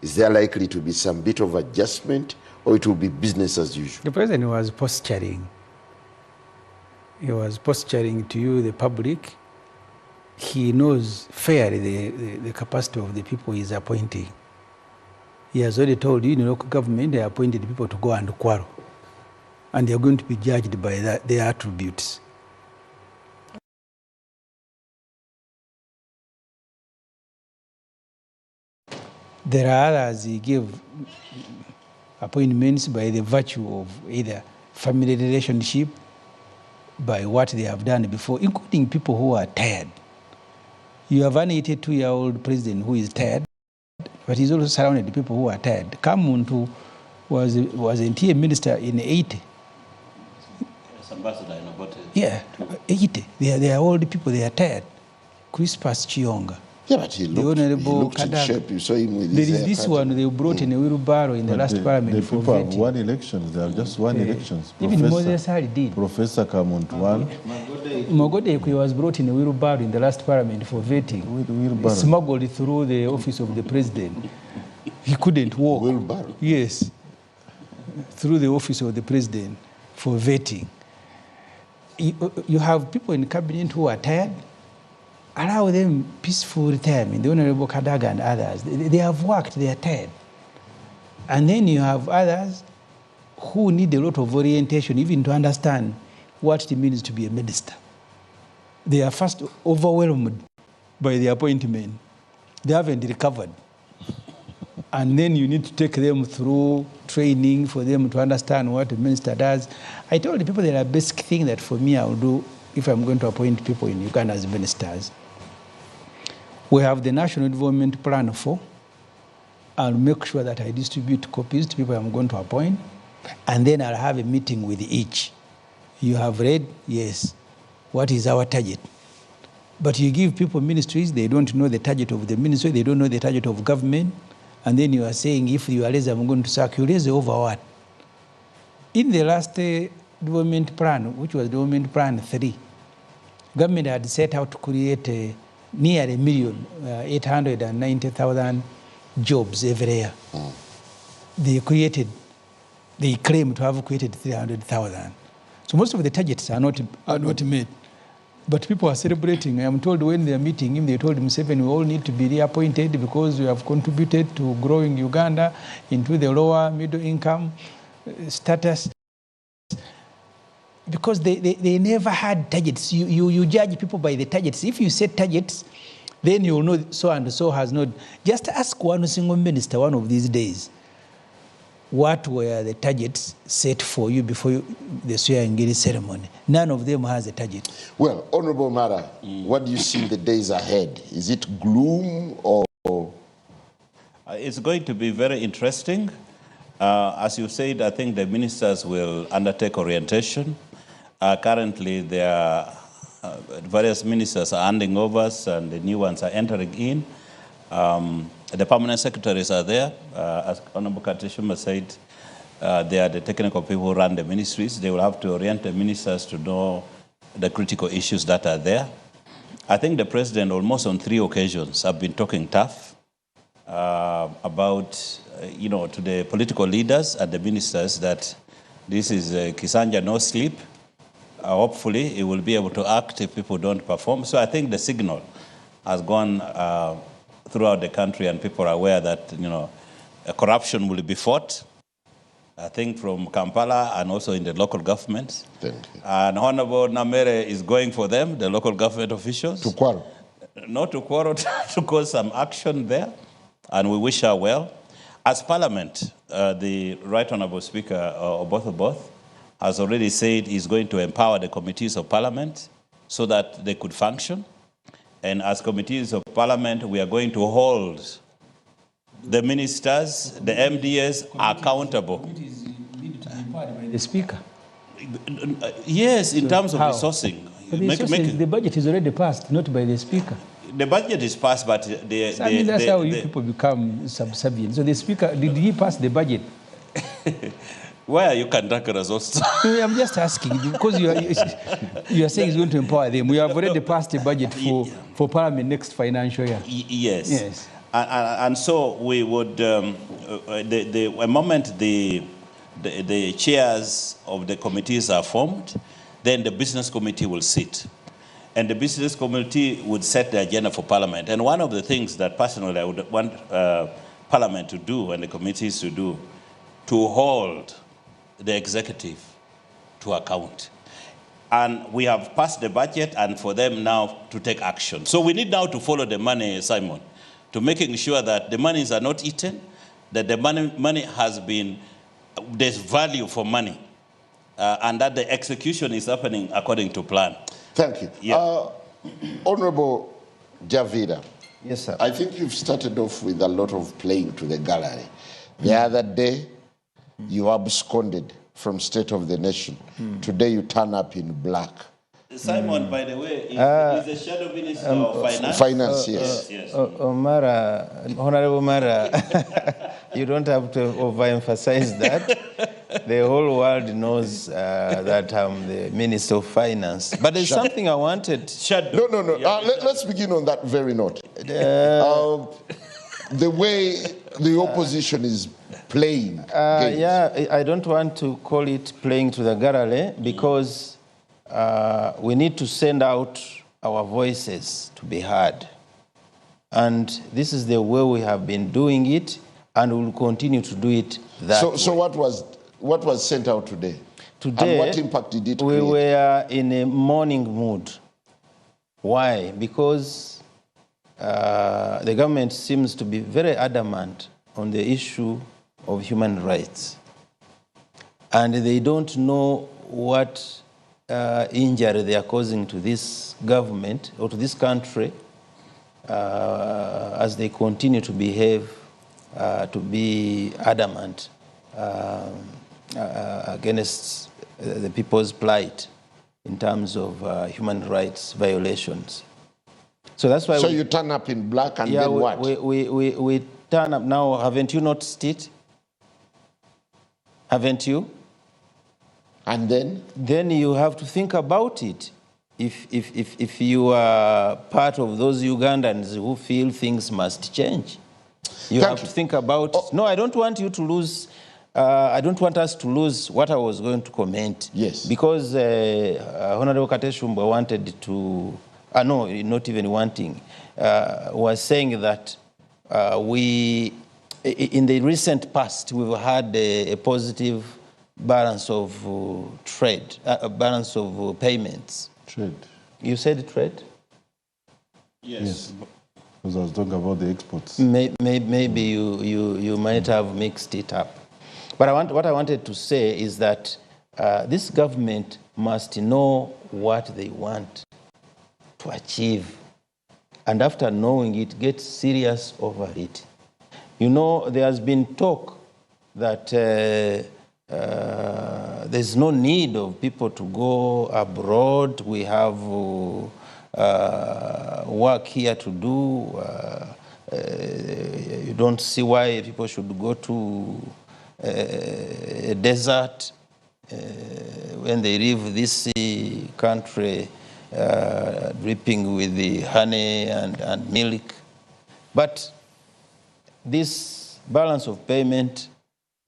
is there likely to be some bit of adjustment, or it will be business as usual? The president was posturing. He was posturing to you, the public. He knows fairly the capacity of the people he is appointing. He has already told you, in the local government, they appointed people to go and quarrel. And they are going to be judged by their attributes. There are others he gave appointments by the virtue of either family relationship, by what they have done before, including people who are tired. You have an 82-year-old president who is tired, but he's also surrounded by people who are tired. Kamuntu was an interior minister in 80. Yeah, 80. They are old people, they are tired. Crispus Chionga. Yeah, but he looked in shape. You saw him with his haircut. There is this one they brought in a wheelbarrow in the last parliament. The people have won elections. They have just won elections. Even Moses Hari did. Professor Kamuntu won. Mogodekwe was brought in a wheelbarrow in the last parliament for voting. Smuggled through the office of the president. He couldn't walk. Wheelbarrow? Yes. Through the office of the president for voting. You have people in the cabinet who are tired. Allow them peaceful retirement. The Honorable Kadaga and others, they have worked, they are tired. And then you have others who need a lot of orientation, even to understand what it means to be a minister. They are first overwhelmed by the appointment. They haven't recovered. And then you need to take them through training for them to understand what a minister does. I told the people there are basic things that for me I will do if I'm going to appoint people in Uganda as ministers. We have the National Development Plan 4. I'll make sure that I distribute copies to people I'm going to appoint, and then I'll have a meeting with each. You have read? Yes. What is our target? But you give people ministries, they don't know the target of the ministry, they don't know the target of government, and then you are saying, if you are lazy, I'm going to sack you. Lazy over what? In the last development plan, which was Development Plan 3, government had set out to create near 1,890,000 jobs every year. They claim to have created 300,000. So most of the targets are not met. But people are celebrating. I am told when they are meeting him, they told Museveni, we all need to be reappointed because we have contributed to growing Uganda into the lower middle income status. Because they never had targets. You judge people by the targets. If you set targets, then you'll know so and so has not. Just ask one single minister one of these days, what were the targets set for you before the swearing-in ceremony? None of them has a target. Well, Honorable Mara, what do you see in the days ahead? Is it gloom or? It's going to be very interesting. As you said, I think the ministers will undertake orientation. Currently, there are various ministers are handing overs and the new ones are entering in. The permanent secretaries are there. As Honorable Kateshuma said, they are the technical people who run the ministries. They will have to orient the ministers to know the critical issues that are there. I think the president almost on 3 occasions have been talking tough about, to the political leaders and the ministers that this is Kisanja no sleep. Hopefully, he will be able to act if people don't perform. So I think the signal has gone throughout the country, and people are aware that corruption will be fought. I think from Kampala and also in the local governments. And Honorable Namere is going for them, the local government officials. To quarrel? Not to quarrel, to cause some action there. And we wish her well. As Parliament, the Right Honorable Speaker, Oboth, has already said he's going to empower the committees of Parliament so that they could function. And as committees of Parliament, we are going to hold the ministers, the MDS accountable. The Speaker? Yes, in terms of resourcing. The budget is already passed, not by the Speaker. The budget is passed, but that's how you people become subservient. So the Speaker, did he pass the budget? Why are you conducting results? I'm just asking, because you are saying he's going to empower them. We have already passed the budget for Parliament next financial year. Yes. And so we would, the moment the chairs of the committees are formed, then the business committee will sit. And the business committee would set the agenda for Parliament. And one of the things that personally I would want Parliament to do and the committees to do, to hold the executive to account. And we have passed the budget, and for them now to take action. So we need now to follow the money, Simon, to making sure that the monies are not eaten, that the money has been, there's value for money, and that the execution is happening according to plan. Thank you. Yeah. Honorable Javida. Yes, sir. I think you've started off with a lot of playing to the gallery. The other day, you absconded from State of the Nation. Today you turn up in black. Simon, by the way, is the shadow minister of finance. Finance, yes. Honorable Mara, you don't have to overemphasize that. The whole world knows that I'm the Minister of Finance. But there's something I wanted. No. Let's begin on that very note. The way the opposition is playing games. Yeah, I don't want to call it playing to the gallery because we need to send out our voices to be heard. And this is the way we have been doing it, and we will continue to do it that way. So what was sent out today? Today, and what impact did it create? We were in a mourning mood. Why? Because the government seems to be very adamant on the issue of human rights. And they don't know what injury they are causing to this government or to this country as they continue to behave, to be adamant against the people's plight in terms of human rights violations. So that's why. So you turn up in black and then what? We turn up now. Haven't you noticed it? Haven't you? And then? Then you have to think about it. If you are part of those Ugandans who feel things must change, you have to think about it. No, I don't want you to lose. I don't want us to lose what I was going to comment. Yes. Because Honorable Kateshumba wanted to. No, not even wanting, was saying that in the recent past, we've had a positive balance of trade, a balance of payments. Trade. You said trade? Yes. Because I was talking about the exports. Maybe you might have mixed it up. But what I wanted to say is that this government must know what they want to achieve, and after knowing it, get serious over it. You know, there has been talk that there's no need of people to go abroad. We have work here to do. You don't see why people should go to a desert when they leave this country dripping with the honey and milk. But this balance of payment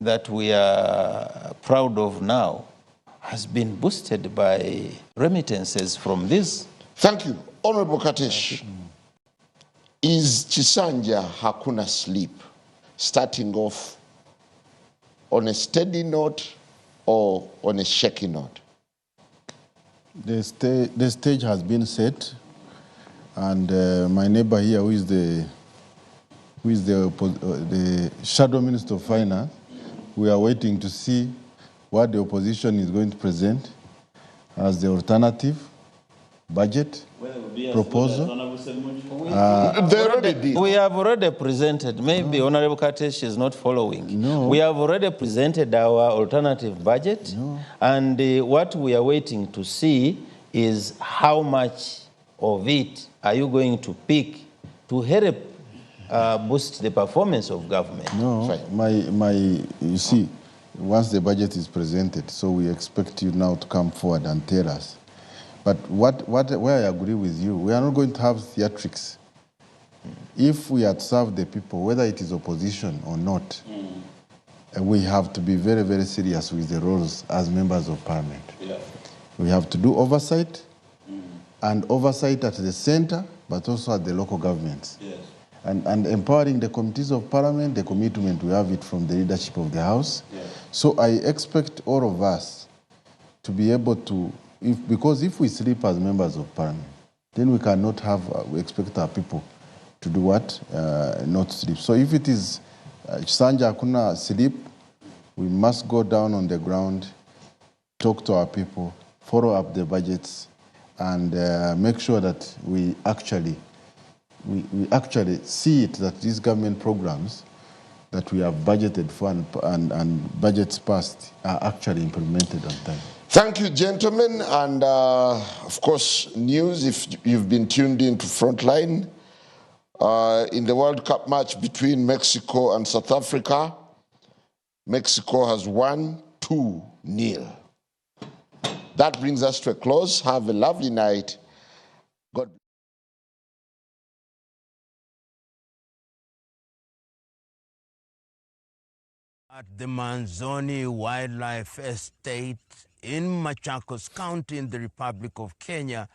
that we are proud of now has been boosted by remittances from this. Thank you. Honorable Katesh, is Kisanja hakuna sleep starting off on a steady note or on a shaky note? The stage has been set, and my neighbor here, who is the shadow minister of finance, we are waiting to see what the opposition is going to present as the alternative budget proposal. We have already presented, maybe Honorable Katesh is not following. No. We have already presented our alternative budget, and what we are waiting to see is how much of it are you going to pick to help boost the performance of government. No, you see, once the budget is presented, so we expect you now to come forward and tell us. But where I agree with you, we are not going to have theatrics. If we had served the people, whether it is opposition or not, we have to be very, very serious with the roles as members of parliament. Yeah. We have to do oversight, and oversight at the center, but also at the local governments. Yes. And empowering the committees of parliament, the commitment, we have it from the leadership of the House. Yes. So I expect all of us to be able to, because if we sleep as members of parliament, then we cannot we expect our people to do what? Not sleep. So if it is Kisanja hakuna sleep, we must go down on the ground, talk to our people, follow up the budgets, and make sure that we actually see it that these government programs that we have budgeted for and budgets passed are actually implemented on time. Thank you, gentlemen. And of course, news, if you've been tuned in to Frontline, in the World Cup match between Mexico and South Africa, Mexico has won 2-0. That brings us to a close. Have a lovely night. God bless. At the Manzoni Wildlife Estate in Machakos County in the Republic of Kenya,